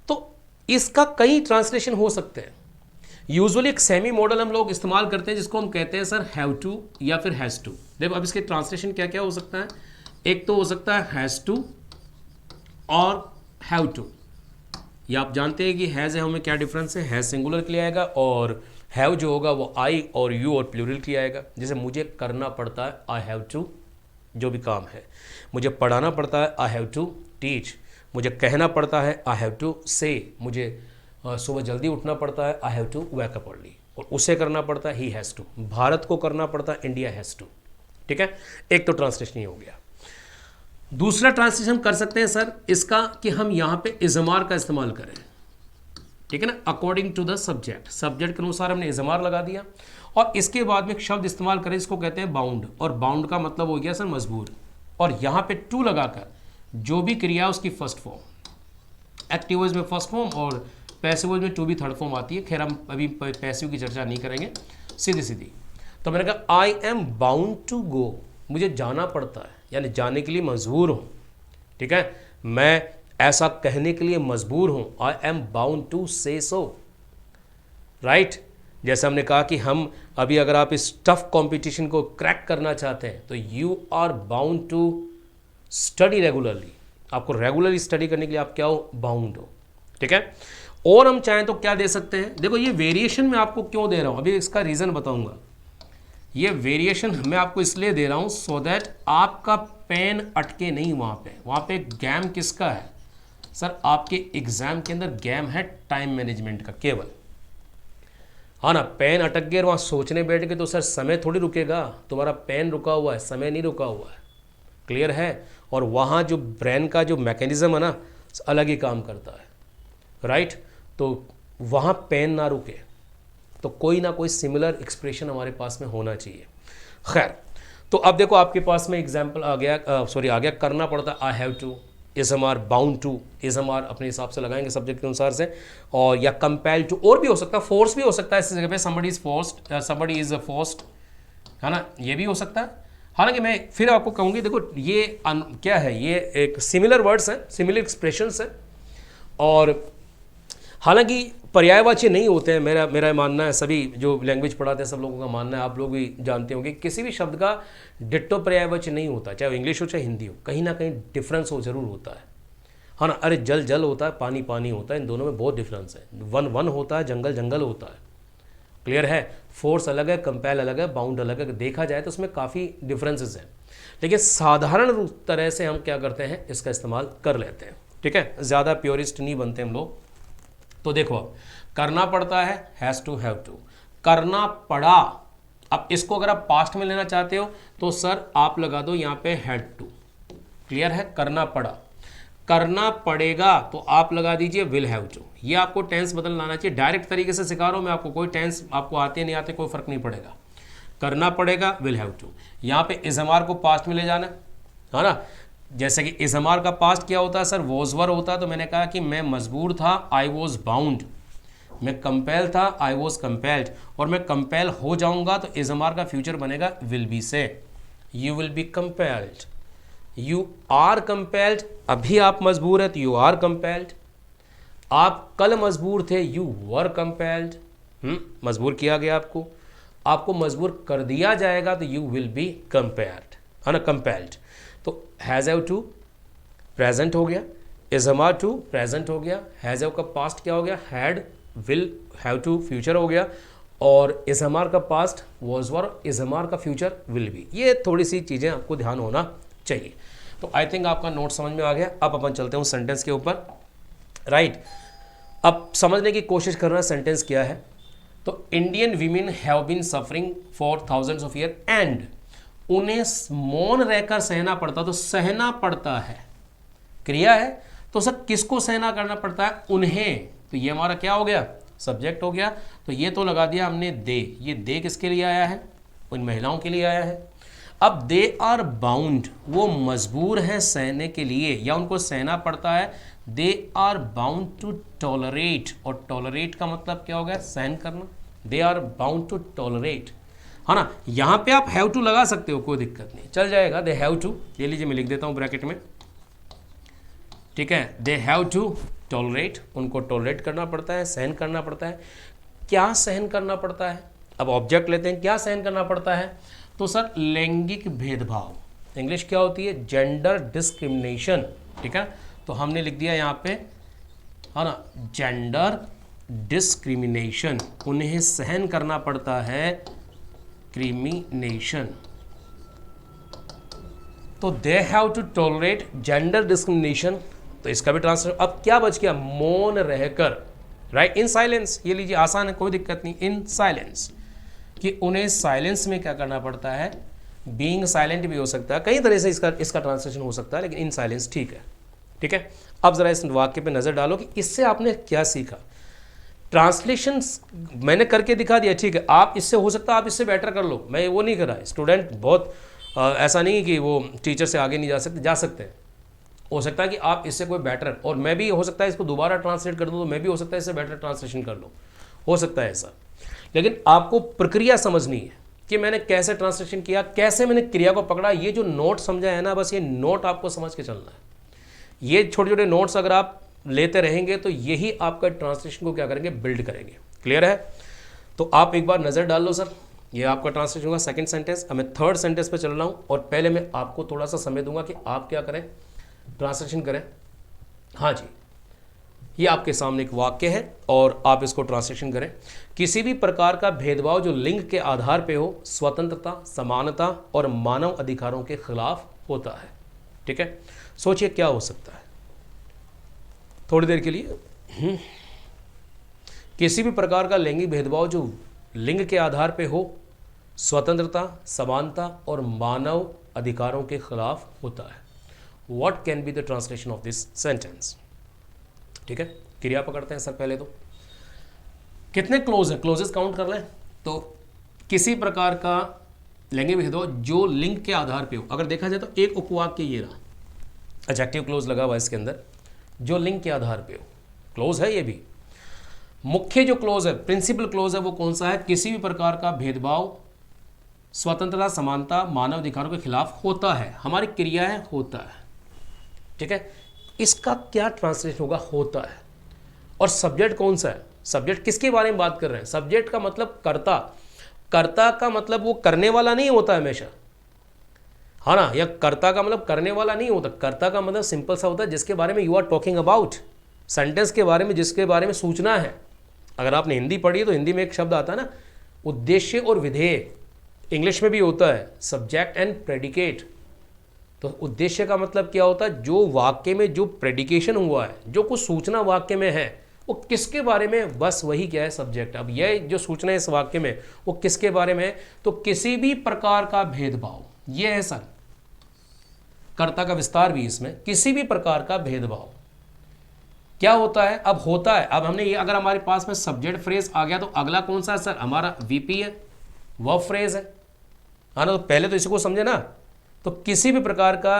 [SPEAKER 1] तो इसका कई ट्रांसलेशन हो सकते हैं। यूजुअली एक सेमी मॉडल हम लोग इस्तेमाल करते हैं जिसको हम कहते हैं सर हैव टू या फिर हैज़ टू। देखो अब इसके ट्रांसलेशन क्या क्या हो सकता है। एक तो हो सकता है हैज़ टू और हैव टू। ये आप जानते हैं कि हैज़ है हमें क्या डिफरेंस है, हैज़ सिंगुलर के लिए आएगा और हैव जो होगा वो आई और यू और प्लूरल के लिए आएगा। जैसे मुझे करना पड़ता है आई हैव टू, जो भी काम है। मुझे पढ़ाना पड़ता है आई हैव टू टीच। मुझे कहना पड़ता है आई हैव टू से। मुझे सुबह जल्दी उठना पड़ता है I have to wake up early. और उसे करना पड़ता है ही हैज़ टू। भारत को करना पड़ता है इंडिया हैज़ टू। ठीक है, एक तो ट्रांसलेशन ही हो गया। दूसरा ट्रांसलेशन कर सकते हैं सर इसका कि हम यहाँ पे इज़मार का इस्तेमाल करें। ठीक है ना, according to the subject, subject के अनुसार हमने इज़मार लगा दिया और इसके बाद में एक शब्द इस्तेमाल करें, इसको कहते हैं बाउंड। और बाउंड का मतलब हो गया सर मजबूर। और यहाँ पे टू लगाकर जो भी क्रिया उसकी फर्स्ट फॉर्म, एक्टिव वॉइस में फर्स्ट फॉर्म और पैसिव वॉइस में टू भी थर्ड फॉर्म आती है। खैर हम अभी पैसिव की चर्चा नहीं करेंगे, सीधी सीधी। तो मैंने कहा I am bound to go, मुझे जाना पड़ता है यानी जाने के लिए मजबूर हूँ। ठीक है, मैं ऐसा कहने के लिए मजबूर हूँ, आई एम बाउंड टू से सो। राइट, जैसे हमने कहा कि हम अभी अगर आप इस टफ कंपटीशन को क्रैक करना चाहते हैं तो you are bound to study regularly. आपको रेगुलरली स्टडी करने के लिए आप क्या हो, बाउंड हो। ठीक है, और हम चाहें तो क्या दे सकते हैं। देखो ये वेरिएशन मैं आपको क्यों दे रहा हूँ, अभी इसका रीज़न बताऊंगा। ये वेरिएशन मैं आपको इसलिए दे रहा हूँ सो दैट आपका पेन अटके नहीं वहाँ पे गैम किसका है सर, आपके एग्जाम के अंदर गैम है टाइम मैनेजमेंट का केवल। हाँ ना, पेन अटक गया वहाँ सोचने बैठ गए तो सर समय थोड़ी रुकेगा, तुम्हारा पेन रुका हुआ है, समय नहीं रुका हुआ है। क्लियर है, और वहाँ जो ब्रेन का जो मैकेनिज्म है ना अलग ही काम करता है। राइट, तो वहाँ पेन ना रुके तो कोई ना कोई सिमिलर एक्सप्रेशन हमारे पास में होना चाहिए। खैर, तो अब देखो आपके पास में एग्जाम्पल आ गया, आ गया करना पड़ता आई हैव टू, इज़मार बाउंड टू, इज़मार अपने हिसाब से लगाएंगे सब्जेक्ट के अनुसार से, और या कंपेल टू, और भी हो सकता है, फोर्स भी हो सकता है इस जगह पे, somebody is forced, somebody is forced, है ना, ये भी हो सकता है। हालांकि मैं फिर आपको कहूँगी देखो ये क्या है, ये एक सिमिलर वर्ड्स हैं, सिमिलर एक्सप्रेशंस हैं, और हालांकि पर्यायवाची नहीं होते हैं। मेरा मानना है, सभी जो लैंग्वेज पढ़ाते हैं सब लोगों का मानना है, आप लोग भी जानते होंगे, किसी भी शब्द का डिट्टो पर्यायवाची नहीं होता, चाहे इंग्लिश हो चाहे हिंदी हो, कहीं ना कहीं डिफरेंस हो जरूर होता है। हाँ ना, अरे जल जल होता है, पानी पानी होता है, इन दोनों में बहुत डिफरेंस है। वन वन होता है, जंगल जंगल होता है। क्लियर है, फोर्स अलग है, कंपेल अलग है, बाउंड अलग है। देखा जाए तो उसमें काफ़ी डिफरेंसेस हैं, लेकिन साधारण तरह से हम क्या करते हैं, इसका इस्तेमाल कर लेते हैं। ठीक है, ज़्यादा प्योरिस्ट नहीं बनते हम लोग। तो देखो करना पड़ता है हैज़ टू हैव टू, करना पड़ा। अब इसको अगर आप पास्ट में लेना चाहते हो तो सर आप लगा दो यहाँ पे हैड टू। क्लियर है, करना पड़ा। करना पड़ेगा तो आप लगा दीजिए विल हैव टू। ये आपको टेंस बदल लाना चाहिए, डायरेक्ट तरीके से सिखा रहा हूँ मैं आपको, कोई टेंस आपको आते नहीं आते कोई फर्क नहीं पड़ेगा। करना पड़ेगा विल हैव टू। यहाँ पे इज़मार को पास्ट में ले जाना है ना, जैसे कि इज़मार का पास्ट क्या होता है सर, वॉज वर होता है। तो मैंने कहा कि मैं मजबूर था, आई वॉज बाउंड। मैं कंपेल था, आई वॉज कंपेल्ड। और मैं कंपेल हो जाऊंगा तो इज़मार का फ्यूचर बनेगा विल बी से, you will be compelled. You are compelled, अभी आप मजबूर है तो यू आर कंपेल्ड। आप कल मजबूर थे, यू वर कंपेल्ड। मजबूर किया गया आपको मजबूर कर दिया जाएगा तो यू विल बी कंपेल्ड, है ना, कंपेल्ड। तो हैज़ हैव टू प्रेजेंट हो गया, इज़मार टू प्रेजेंट हो गया, हैज़ हैव का पास्ट क्या हो गया, had, will have to future हो गया, और इज़मार का पास्ट वॉज वर, इज़मार का फ्यूचर विल बी। ये थोड़ी सी चीज़ें आपको ध्यान होना चाहिए। तो आई थिंक आपका नोट समझ में आ गया। अब अपन चलते हैं सेंटेंस के ऊपर। राइट, अब समझने की कोशिश करना सेंटेंस क्या है। तो Indian women have been suffering for thousands of year and, उन्हें मौन रहकर सहना पड़ता। तो सहना पड़ता है क्रिया है, तो सर किसको सहना करना पड़ता है, उन्हें। तो ये हमारा क्या हो गया, सब्जेक्ट हो गया। तो ये तो लगा दिया हमने दे। ये दे किसके लिए आया है, उन महिलाओं के लिए आया है। अब दे आर बाउंड, वो मजबूर हैं सहने के लिए या उनको सहना पड़ता है। They are bound to tolerate, और टॉलरेट का मतलब क्या हो गया, सहन करना। They are bound to tolerate, है ना। यहां पे आप हैव टू लगा सकते हो, कोई दिक्कत नहीं, चल जाएगा। दे हैव टू, ये लीजिए मैं लिख देता हूं ब्रैकेट में, ठीक है। दे हैव टू टॉलरेट, उनको टॉलरेट करना पड़ता है, सहन करना पड़ता है। क्या सहन करना पड़ता है, अब ऑब्जेक्ट लेते हैं, क्या सहन करना पड़ता है, तो सर लैंगिक भेदभाव, इंग्लिश क्या होती है, जेंडर डिस्क्रिमिनेशन, ठीक है। तो हमने लिख दिया यहाँ पे, है ना, जेंडर डिस्क्रिमिनेशन, उन्हें सहन करना पड़ता है क्रिमिनेशन। तो they have to tolerate gender discrimination, तो इसका भी ट्रांसलेशन। अब क्या बच गया, मौन रहकर, राइट, इन साइलेंस, ये लीजिए आसान है, कोई दिक्कत नहीं, इन साइलेंस, कि उन्हें साइलेंस में क्या करना पड़ता है, बीइंग साइलेंट भी हो सकता है, कई तरह से इसका ट्रांसलेशन हो सकता है, लेकिन इन साइलेंस ठीक है, ठीक है। अब जरा इस वाक्य पे नजर डालो कि इससे आपने क्या सीखा। ट्रांसलेशन मैंने करके दिखा दिया, ठीक है, आप इससे हो सकता है आप इससे बेटर कर लो, मैं वो नहीं कर रहा, स्टूडेंट बहुत ऐसा नहीं कि वो टीचर से आगे नहीं जा सकते हैं, हो सकता है कि आप इससे कोई बेटर, और मैं भी हो सकता है इसको दोबारा ट्रांसलेट कर दूँ तो मैं भी हो सकता है इससे बेटर ट्रांसलेशन कर लूँ, हो सकता है ऐसा, लेकिन आपको प्रक्रिया समझनी है कि मैंने कैसे ट्रांसलेशन किया, कैसे मैंने क्रिया को पकड़ा। ये जो नोट समझा है ना, बस ये नोट आपको समझ के चलना है। ये छोटे छोटे नोट्स अगर आप लेते रहेंगे तो यही आपका ट्रांसलेशन को क्या करेंगे, बिल्ड करेंगे। क्लियर है, तो आप एक बार नज़र डाल लो सर, ये आपका ट्रांसलेशन होगा सेकंड सेंटेंस। अब मैं थर्ड सेंटेंस पे चल रहा हूँ, और पहले मैं आपको थोड़ा सा समय दूंगा कि आप क्या करें, ट्रांसलेशन करें। हाँ जी, ये आपके सामने एक वाक्य है और आप इसको ट्रांसलेशन करें। किसी भी प्रकार का भेदभाव जो लिंग के आधार पे हो, स्वतंत्रता, समानता और मानव अधिकारों के खिलाफ होता है, ठीक है। सोचिए क्या हो सकता है, थोड़ी देर के लिए। किसी भी प्रकार का लैंगिक भेदभाव जो लिंग के आधार पे हो, स्वतंत्रता, समानता और मानव अधिकारों के खिलाफ होता है। What can be the translation of this sentence? ठीक है, क्रिया पकड़ते हैं सर। पहले तो कितने क्लोज है, क्लोजेस काउंट कर लें। तो किसी प्रकार का लैंगिक भेदभाव जो लिंग के आधार पे हो, अगर देखा जाए तो एक उपवाक्य ये रहा, एडजेक्टिव क्लोज लगा हुआ इसके अंदर, जो लिंग के आधार पे हो, क्लोज है ये भी। मुख्य जो क्लोज है, प्रिंसिपल क्लोज है, वो कौन सा है, किसी भी प्रकार का भेदभाव स्वतंत्रता, समानता, मानव अधिकारों के खिलाफ होता है। हमारी क्रिया है होता है, ठीक है। इसका क्या ट्रांसलेशन होगा, होता है। और सब्जेक्ट कौन सा है, सब्जेक्ट किसके बारे में बात कर रहे हैं, सब्जेक्ट का मतलब कर्ता। कर्ता का मतलब वो करने वाला नहीं होता हमेशा, हाँ ना, या कर्ता का मतलब करने वाला नहीं होता। कर्ता का मतलब सिंपल सा होता है जिसके बारे में you are talking about, sentence के बारे में, जिसके बारे में सूचना है। अगर आपने हिंदी पढ़ी है तो हिंदी में एक शब्द आता है ना, उद्देश्य और विधेय, इंग्लिश में भी होता है सब्जेक्ट एंड प्रेडिकेट। तो उद्देश्य का मतलब क्या होता है, जो वाक्य में जो प्रेडिकेशन हुआ है, जो कुछ सूचना वाक्य में है, वो किसके बारे में, बस वही क्या है, सब्जेक्ट। अब यह जो सूचना है इस वाक्य में, वो किसके बारे में है, तो किसी भी प्रकार का भेदभाव, ये है सर कर्ता का विस्तार भी इसमें, किसी भी प्रकार का भेदभाव क्या होता है, अब होता है। अब हमने ये, अगर हमारे पास में सब्जेक्ट फ्रेज आ गया तो अगला कौन सा है सर, हमारा वीपी है, वर्ब फ्रेज है, हाँ ना। तो पहले तो इसको समझे ना, तो किसी भी प्रकार का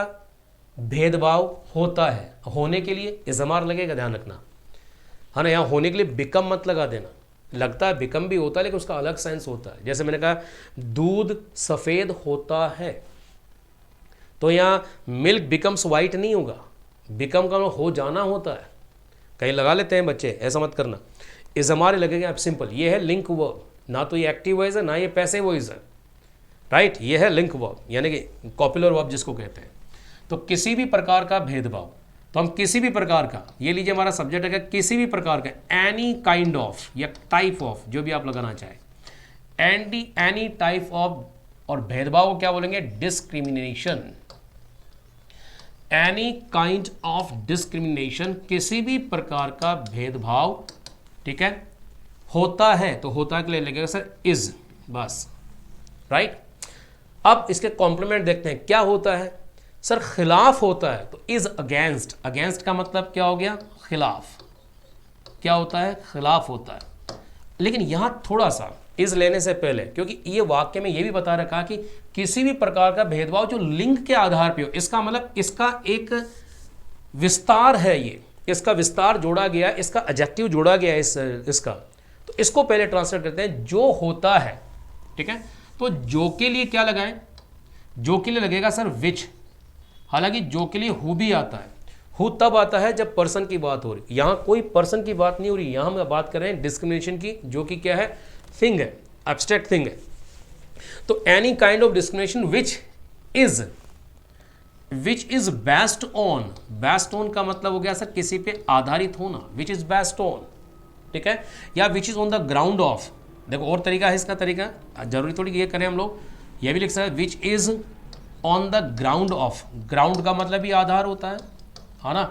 [SPEAKER 1] भेदभाव होता है, होने के लिए इज़मार लगेगा, ध्यान रखना, है ना। यहाँ होने के लिए बिकम मत लगा देना, लगता है बिकम भी होता है लेकिन उसका अलग सेंस होता है। जैसे मैंने कहा दूध सफ़ेद होता है, तो यहाँ मिल्क बिकम्स वाइट नहीं होगा, बिकम का हो जाना होता है। कहीं लगा लेते हैं बच्चे, ऐसा मत करना, इज़मार लगेगा। अब सिंपल ये है लिंक वर्ब, ना तो ये एक्टिव वॉइस है ना ये पैसिव वॉइस है, राइट। ये है लिंक वर्ब, यानी कि कॉपुलर वर्ब जिसको कहते हैं। तो किसी भी प्रकार का भेदभाव, तो हम किसी भी प्रकार का, ये लीजिए हमारा सब्जेक्ट है, किसी भी प्रकार का, एनी काइंड ऑफ या टाइप ऑफ, जो भी आप लगाना चाहें, एनी टाइप ऑफ, और भेदभाव को क्या बोलेंगे, discrimination, any kind of discrimination, किसी भी प्रकार का भेदभाव, ठीक है, होता है। तो होता के लिए लगेगा सर इज, बस, राइट। अब इसके कॉम्प्लीमेंट देखते हैं, क्या होता है सर, खिलाफ होता है, तो इज अगेंस्ट, अगेंस्ट का मतलब क्या हो गया, खिलाफ, क्या होता है, खिलाफ होता है। लेकिन यहां थोड़ा सा इज लेने से पहले, क्योंकि ये वाक्य में ये भी बता रखा कि किसी भी प्रकार का भेदभाव जो लिंग के आधार पे हो, इसका मतलब इसका एक विस्तार है, ये इसका विस्तार जोड़ा गया, इसका एडजेक्टिव जोड़ा गया इसका। तो इसको पहले ट्रांसलेट करते हैं, जो होता है, ठीक है। तो जो के लिए क्या लगाएं, जो के लिए लगेगा सर विच, हालांकि जो के लिए हु भी आता है। हु तब आता है जब पर्सन की बात हो रही, यहां कोई पर्सन की बात नहीं हो रही, यहां हम बात कर रहे हैं डिस्क्रिमिनेशन की, जो कि क्या है, थिंग है, एब्स्ट्रैक्ट थिंग है। तो any kind of discrimination which is based on, based on का मतलब हो गया सर किसी पे आधारित होना, विच इज बेस्ड ऑन, ठीक है, या which is on the ground of. देखो और तरीका है इसका, तरीका जरूरी थोड़ी ये करें हम लोग, ये भी लिख सकते हैं विच is on the ground of. Ground का मतलब ही आधार होता है ना,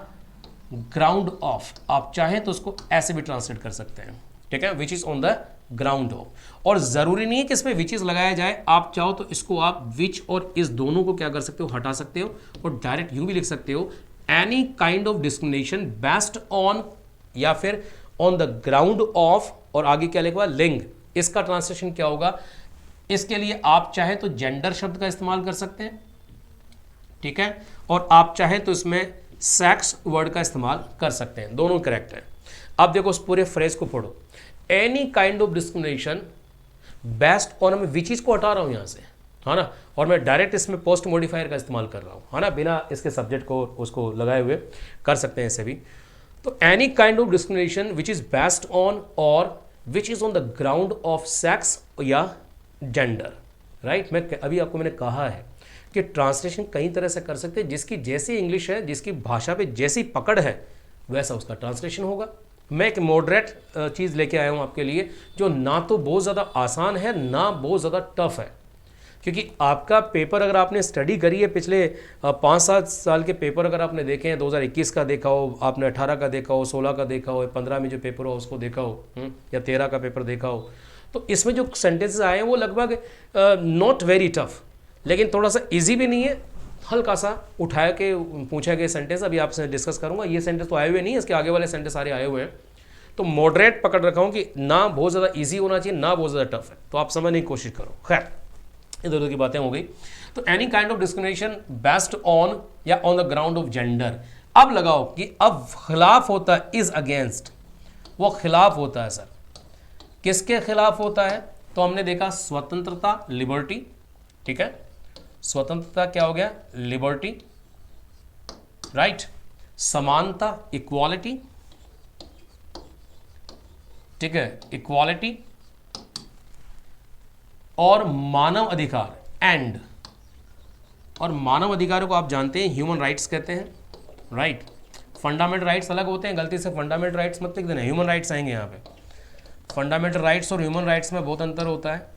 [SPEAKER 1] ग्राउंड ऑफ, आप चाहें तो उसको ऐसे भी ट्रांसलेट कर सकते हैं, ठीक है, विच is on the ground of. और जरूरी नहीं है कि इसमें विच इज लगाया जाए, आप चाहो तो इसको आप विच और इस दोनों को क्या कर सकते हो, हटा सकते हो और डायरेक्ट यूं भी लिख सकते हो, any kind of discrimination based on, या फिर ऑन द ग्राउंड ऑफ, और आगे क्या लिखा, लिंग। इसका ट्रांसलेशन क्या होगा, इसके लिए आप चाहे तो जेंडर शब्द का इस्तेमाल कर सकते हैं, ठीक है, और आप चाहे तो इसमें सेक्स वर्ड का इस्तेमाल कर सकते हैं, दोनों करेक्ट है। अब देखो उस पूरे फ्रेज को पढ़ो, any kind of discrimination based on, मैं विच इज को हटा रहा हूं यहां से, है ना, और मैं डायरेक्ट इसमें पोस्ट मॉडिफायर का इस्तेमाल कर रहा हूं, है ना, बिना इसके सब्जेक्ट को उसको लगाए हुए कर सकते हैं ऐसे भी। तो any kind of discrimination which is based on और which is on the ground of sex या जेंडर, राइट। मैं अभी आपको मैंने कहा है कि ट्रांसलेशन कई तरह से कर सकते हैं, जिसकी जैसी इंग्लिश है, जिसकी भाषा पे जैसी पकड़ है, वैसा उसका ट्रांसलेशन होगा। मैं एक मॉडरेट चीज़ लेके आया हूँ आपके लिए, जो ना तो बहुत ज़्यादा आसान है ना बहुत ज़्यादा टफ है, क्योंकि आपका पेपर अगर आपने स्टडी करी है, पिछले 5-7 साल के पेपर अगर आपने देखे हैं, 2021 का देखा हो आपने, 18 का देखा हो, 16 का देखा हो, 15 में जो पेपर हो उसको देखा हो, या 13 का पेपर देखा हो, तो इसमें जो सेंटेंसेस आए हैं वो लगभग नॉट वेरी टफ, लेकिन थोड़ा सा इजी भी नहीं है, हल्का सा उठाया के पूछा गया सेंटेंस अभी आपसे डिस्कस करूंगा। ये सेंटेंस तो आए हुए नहीं है, इसके आगे वाले सेंटेंस सारे आए हुए हैं, तो मॉडरेट पकड़ रखा हूँ कि ना बहुत ज़्यादा इजी होना चाहिए ना बहुत ज़्यादा टफ है, तो आप समझने की कोशिश करो। खैर इधर उधर की बातें हो गई। तो any kind of discrimination based on या on the ground of gender. अब लगाओ कि अब खिलाफ होता है, इज अगेंस्ट, वो खिलाफ होता है सर, किसके खिलाफ होता है, तो हमने देखा स्वतंत्रता, लिबर्टी, ठीक है, स्वतंत्रता क्या हो गया, लिबर्टी, राइट, समानता, इक्वालिटी, ठीक है, इक्वालिटी, और मानव अधिकार, एंड, और मानव अधिकारों को आप जानते हैं ह्यूमन राइट्स कहते हैं, राइट। फंडामेंटल राइट्स अलग होते हैं, गलती से फंडामेंटल राइट्स मत लिख देना, ह्यूमन राइट्स आएंगे यहाँ पे। फंडामेंटल राइट्स और ह्यूमन राइट्स में बहुत अंतर होता है।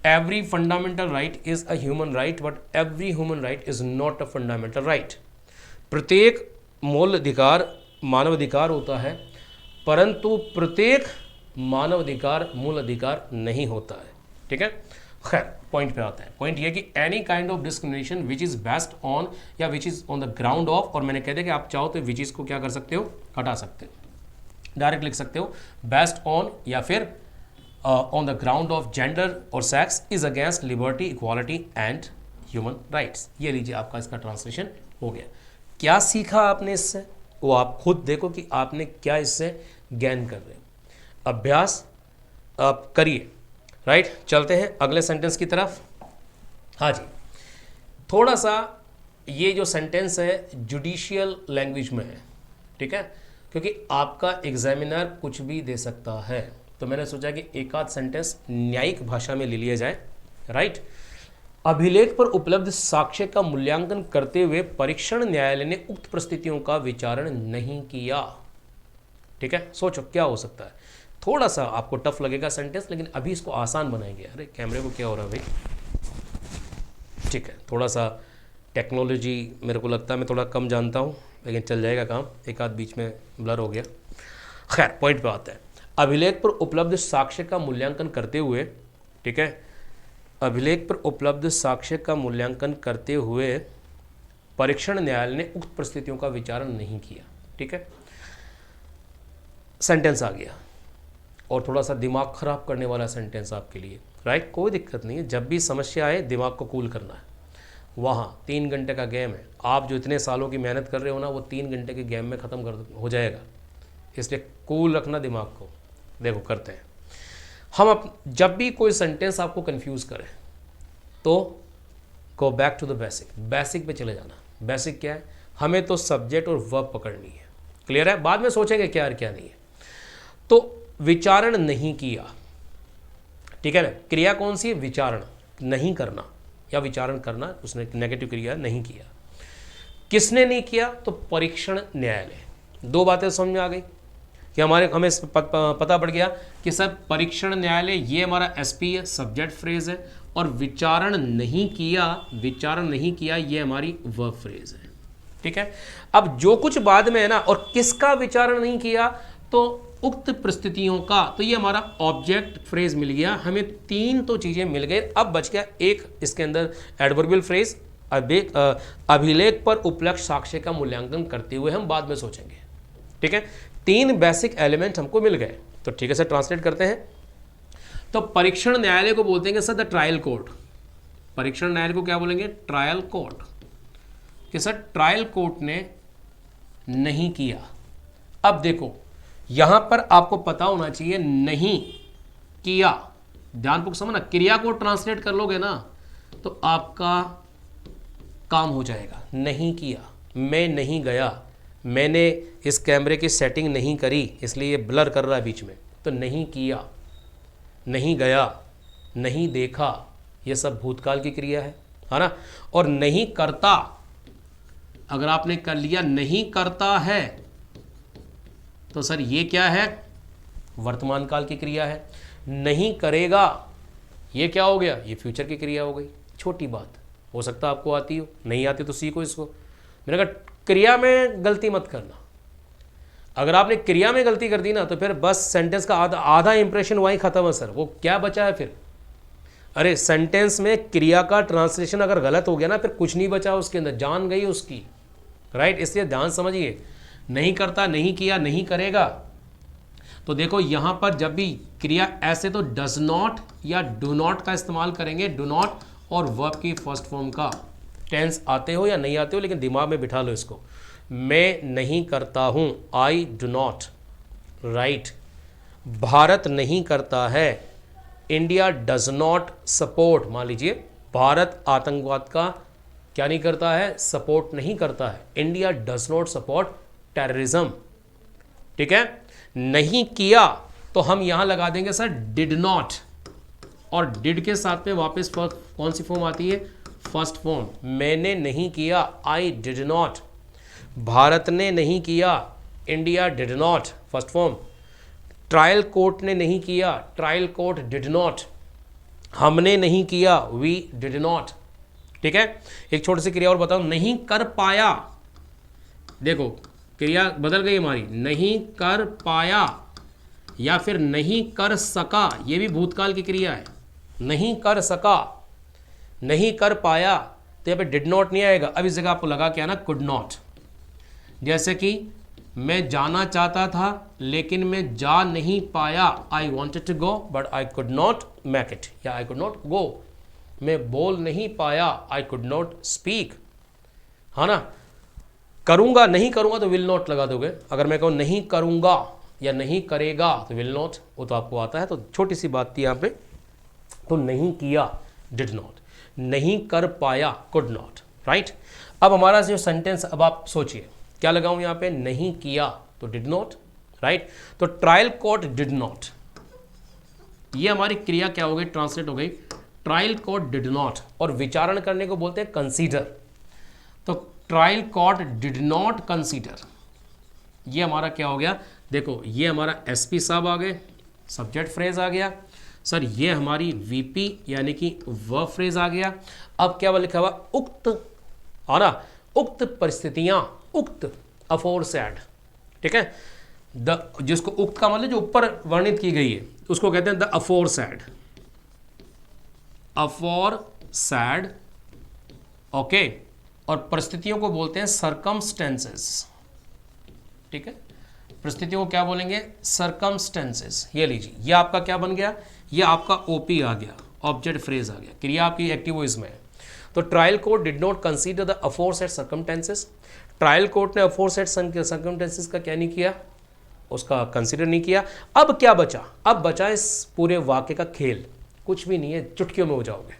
[SPEAKER 1] Every fundamental right is a human right, but every human right is not a fundamental right. प्रत्येक मूल अधिकार मानव अधिकार होता है, परंतु प्रत्येक मानव अधिकार मूल अधिकार नहीं होता है, ठीक है। खैर पॉइंट पे आता है, पॉइंट ये कि any kind of discrimination which is based on या which is on the ground of, और मैंने कह दिया कि आप चाहो तो विच इज को क्या कर सकते हो, हटा सकते हो, डायरेक्ट लिख सकते हो बेस्ड ऑन या फिर on the ground of gender और sex, is against liberty, equality and human rights. ये लीजिए आपका इसका ट्रांसलेशन हो गया। क्या सीखा आपने इससे, वो आप खुद देखो कि आपने क्या इससे गेन कर रहे हो। अभ्यास आप करिए, राइट। चलते हैं अगले सेंटेंस की तरफ। हाँ जी, थोड़ा सा ये जो सेंटेंस है जुडिशियल लैंग्वेज में है, ठीक है, क्योंकि आपका एग्जामिनर कुछ भी दे सकता है, तो मैंने सोचा कि एक आध सेंटेंस न्यायिक भाषा में ले लिया जाए, राइट। अभिलेख पर उपलब्ध साक्ष्य का मूल्यांकन करते हुए परीक्षण न्यायालय ने उक्त परिस्थितियों का विचारण नहीं किया, ठीक है। सोचो क्या हो सकता है, थोड़ा सा आपको टफ लगेगा सेंटेंस, लेकिन अभी इसको आसान बनाएंगे। अरे कैमरे को क्या हो रहा है भाई, ठीक है, थोड़ा सा टेक्नोलॉजी मेरे को लगता है मैं थोड़ा कम जानता हूँ, लेकिन चल जाएगा काम, एक आध बीच में ब्लर हो गया। खैर पॉइंट पे आता है, अभिलेख पर उपलब्ध साक्ष्य का मूल्यांकन करते हुए, ठीक है, अभिलेख पर उपलब्ध साक्ष्य का मूल्यांकन करते हुए परीक्षण न्यायालय ने उक्त परिस्थितियों का विचारण नहीं किया, ठीक है। सेंटेंस आ गया, और थोड़ा सा दिमाग ख़राब करने वाला सेंटेंस आपके लिए, राइट। कोई दिक्कत नहीं है, जब भी समस्या आए दिमाग को कूल करना है। वहाँ 3 घंटे का गेम है, आप जो इतने सालों की मेहनत कर रहे हो ना वो 3 घंटे के गेम में ख़त्म कर हो जाएगा, इसलिए कूल रखना दिमाग को। देखो करते हैं हम जब भी कोई सेंटेंस आपको कंफ्यूज करे तो go back to the basic, basic पे चले जाना। बेसिक क्या है, हमें तो सब्जेक्ट और वर्ब पकड़नी है, क्लियर है, बाद में सोचेंगे क्या है क्या नहीं है। तो विचारण नहीं किया, ठीक है ना, क्रिया कौन सी है, विचारण, नहीं करना या विचारण करना, उसने नेगेटिव क्रिया नहीं किया। किसने नहीं किया, तो परीक्षण न्यायालय। दो बातें समझ में आ गई कि हमें पता पड़ गया कि सर परीक्षण न्यायालय ये हमारा एसपी है, सब्जेक्ट फ्रेज है, और विचारण नहीं किया ये हमारी वर्ब फ्रेज है, ठीक है। अब जो कुछ बाद में है ना, और किसका विचारण नहीं किया, तो उक्त परिस्थितियों का, तो ये हमारा ऑब्जेक्ट फ्रेज मिल गया हमें। 3 तो चीजें मिल गई, अब बच गया एक इसके अंदर एडवर्बियल फ्रेज, अभिलेख पर उपलब्ध साक्ष्य का मूल्यांकन करते हुए हम बाद में सोचेंगे, ठीक है। 3 बेसिक एलिमेंट हमको मिल गए, तो ठीक है सर ट्रांसलेट करते हैं। तो परीक्षण न्यायालय को बोलते हैं सर द ट्रायल कोर्ट। परीक्षण न्यायालय को क्या बोलेंगे, ट्रायल कोर्ट, कि सर ट्रायल कोर्ट ने नहीं किया। अब देखो यहां पर आपको पता होना चाहिए नहीं किया, ध्यानपूर्वक समझना, क्रिया को ट्रांसलेट कर लोगे ना तो आपका काम हो जाएगा। नहीं किया, मैं नहीं गया, मैंने इस कैमरे की सेटिंग नहीं करी इसलिए ये ब्लर कर रहा है बीच में, तो नहीं किया, नहीं गया, नहीं देखा, ये सब भूतकाल की क्रिया है ना। और नहीं करता, अगर आपने कर लिया नहीं करता है तो सर ये क्या है, वर्तमान काल की क्रिया है। नहीं करेगा ये क्या हो गया, ये फ्यूचर की क्रिया हो गई। छोटी बात, हो सकता है आपको आती हो, नहीं आती तो सीखो इसको। मैंने कहा क्रिया में गलती मत करना, अगर आपने क्रिया में गलती कर दी ना तो फिर बस सेंटेंस का आधा इंप्रेशन वहीं खत्म है सर, वो क्या बचा है फिर। अरे सेंटेंस में क्रिया का ट्रांसलेशन अगर गलत हो गया ना फिर कुछ नहीं बचा उसके अंदर, जान गई उसकी, राइट। इसलिए ध्यान समझिए, नहीं करता, नहीं किया, नहीं करेगा। तो देखो यहां पर जब भी क्रिया ऐसे तो डज नॉट या डू नॉट का इस्तेमाल करेंगे। डू नॉट और वर्ब की फर्स्ट फॉर्म का टेंस आते हो या नहीं आते हो, लेकिन दिमाग में बिठा लो इसको। मैं नहीं करता हूं, I do not, right. Bharat नहीं करता है, इंडिया डज नॉट सपोर्ट। मान लीजिए भारत आतंकवाद का क्या नहीं करता है, सपोर्ट नहीं करता है। India does not support terrorism, ठीक है। नहीं किया तो हम यहां लगा देंगे सर डिड नॉट, और डिड के साथ में वापस कौन सी फॉर्म आती है, फर्स्ट फॉर्म। मैंने नहीं किया, आई डिड नॉट। भारत ने नहीं किया, India did not, first form. Trial court ने नहीं किया, ट्रायल कोर्ट डिड नॉट। हमने नहीं किया, वी डिड नॉट, ठीक है। एक छोटी सी क्रिया और बताओ, नहीं कर पाया। देखो क्रिया बदल गई हमारी, नहीं कर पाया या फिर नहीं कर सका, ये भी भूतकाल की क्रिया है। नहीं कर सका, नहीं कर पाया, तो यहाँ पे डिड नॉट नहीं आएगा। अब इस जगह आपको लगा क्या ना, कुड नॉट। जैसे कि मैं जाना चाहता था लेकिन मैं जा नहीं पाया, I wanted to go but I could not make it, या आई कुड नॉट गो। मैं बोल नहीं पाया, आई कुड नॉट स्पीक, है ना। करूंगा, नहीं करूंगा तो विल नॉट लगा दोगे। अगर मैं कहूँ नहीं करूंगा या नहीं करेगा तो विल नॉट, वो तो आपको आता है। तो छोटी सी बात थी यहाँ पे। तो नहीं किया डिड नॉट, नहीं कर पाया कुड नॉट, राइट। अब हमारा जो सेंटेंस, अब आप सोचिए क्या लगाऊं यहाँ पे, नहीं किया तो डिड नॉट, राइट। तो ट्रायल कोर्ट डिड नॉट, ये हमारी क्रिया क्या हो गई, ट्रांसलेट हो गई ट्रायल कोर्ट डिड नॉट। और विचारण करने को बोलते हैं कंसीडर। तो trial court did not consider, ये हमारा क्या हो गया, देखो ये हमारा एसपी साहब आ गए, सब्जेक्ट फ्रेज आ गया सर, ये हमारी वीपी यानी कि वर्ब फ्रेज आ गया। अब क्या लिखा हुआ, उक्त, है ना, उक्त परिस्थितियां, उक्त अफोरसेड, ठीक है। द जिसको उक्त का मतलब जो ऊपर वर्णित की गई है उसको कहते हैं द अफोरसेड, अफोरसेड, ओके। और परिस्थितियों को बोलते हैं सरकमस्टेंसेस, ठीक है। परिस्थितियों को क्या बोलेंगे, सर्कमस्टेंसेस। ये लीजिए, ये आपका क्या बन गया, ये आपका ओपी आ गया, ऑब्जेक्ट फ्रेज आ गया, क्रिया आपकी एक्टिव वॉइस में है। तो trial court did not consider the aforesaid circumstances, trial court ने अफोरसेड सर्कमस्टेंसेस का क्या नहीं किया, उसका कंसीडर नहीं किया। अब क्या बचा, अब बचा इस पूरे वाक्य का खेल, कुछ भी नहीं है, चुटकियों में हो जाओगे।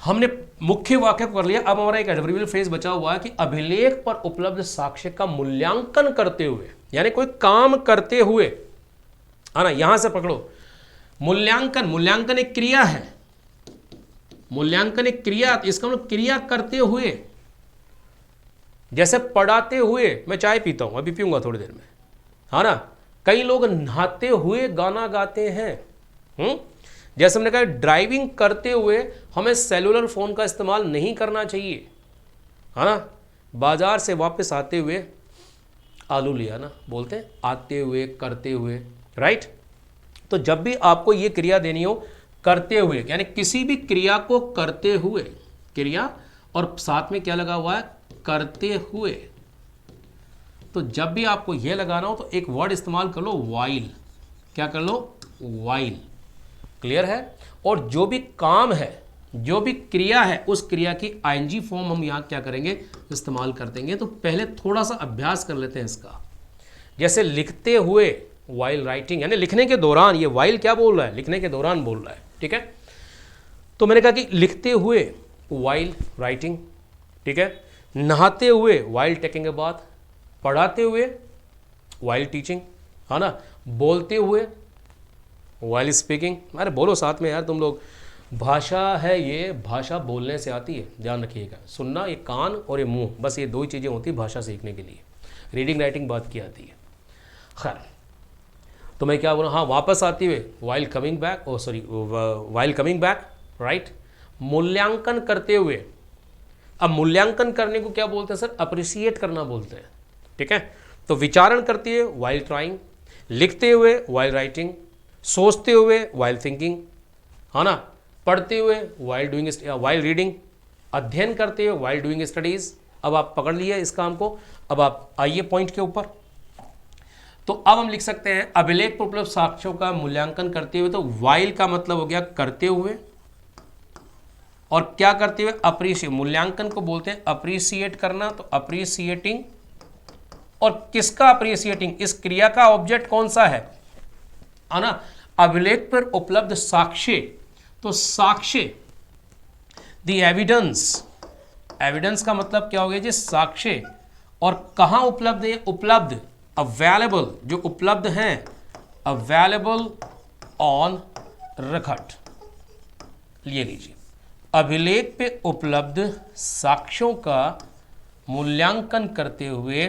[SPEAKER 1] हमने मुख्य वाक्य को कर लिया, अब हमारा एक एडवर्बियल फ्रेज बचा हुआ है कि अभिलेख पर उपलब्ध साक्ष्य का मूल्यांकन करते हुए, यानी कोई काम करते हुए, है ना, यहां से पकड़ो, मूल्यांकन, मूल्यांकन एक क्रिया है, मूल्यांकन एक क्रिया, इसका मतलब क्रिया करते हुए, जैसे पढ़ाते हुए, मैं चाय पीता हूं, अभी पीऊंगा थोड़ी देर में, है ना, कई लोग नहाते हुए गाना गाते हैं। जैसे हमने कहा ड्राइविंग करते हुए हमें सेलुलर फोन का इस्तेमाल नहीं करना चाहिए, है ना, बाजार से वापस आते हुए आलू लिया ना, बोलते हैं आते हुए, करते हुए, राइट। तो जब भी आपको ये क्रिया देनी हो, करते हुए, यानी किसी भी क्रिया को करते हुए, क्रिया और साथ में क्या लगा हुआ है, करते हुए, तो जब भी आपको यह लगाना हो तो एक वर्ड इस्तेमाल कर लो, वाइल। क्या कर लो, वाइल। क्लियर है। और जो भी काम है, जो भी क्रिया है, उस क्रिया की आईएनजी फॉर्म हम यहां क्या करेंगे, इस्तेमाल कर देंगे। तो पहले थोड़ा सा अभ्यास कर लेते हैं इसका। जैसे लिखते हुए, वाइल राइटिंग, यानी लिखने के दौरान, ये वाइल क्या बोल रहा है, लिखने के दौरान बोल रहा है, ठीक है। तो मैंने कहा कि लिखते हुए, वाइल राइटिंग, ठीक है। नहाते हुए, वाइल टेकिंग ए बाथ, पढ़ाते हुए, वाइल टीचिंग, है ना, बोलते हुए, वाइल स्पीकिंग। अरे बोलो साथ में यार तुम लोग, भाषा है ये, भाषा बोलने से आती है, ध्यान रखिएगा। सुनना, ये कान और ये मुंह, बस ये दो ही चीज़ें होती है भाषा सीखने के लिए। रीडिंग राइटिंग बात की आती है। खैर, तो मैं क्या बोला, हाँ, वापस आते हुए, while coming back, oh sorry, while coming back, right. मूल्यांकन करते हुए, अब मूल्यांकन करने को क्या बोलते हैं सर, अप्रिसिएट करना बोलते हैं, ठीक है। तो विचारण करते हुए, वाइल ट्राइंग, लिखते हुए, वाइल राइटिंग, सोचते हुए, वाइल थिंकिंग, है ना, पढ़ते हुए, वाइल डूइंग, वाइल रीडिंग, अध्ययन करते हुए, वाइल डूइंग स्टडीज। अब आप पकड़ लिए इस काम को। अब आप आइए पॉइंट के ऊपर। तो अब हम लिख सकते हैं अभिलेख पर उपलब्ध साक्ष्यों का मूल्यांकन करते हुए। तो वाइल का मतलब हो गया करते हुए, और क्या करते हुए, अप्रिशिएट। मूल्यांकन को बोलते हैं अप्रिशिएट करना, तो अप्रिशिएटिंग। और किसका अप्रिशिएटिंग, इस क्रिया का ऑब्जेक्ट कौन सा है ना, अभिलेख पर उपलब्ध साक्ष्य। तो साक्ष्य, द एविडेंस, एविडेंस का मतलब क्या हो गया जी, साक्ष्य। और कहां उपलब्ध है, उपलब्ध, अवेलेबल, जो उपलब्ध हैं, अवेलेबल ऑन रिकॉर्ड। ये लीजिए, अभिलेख पे उपलब्ध साक्ष्यों का मूल्यांकन करते हुए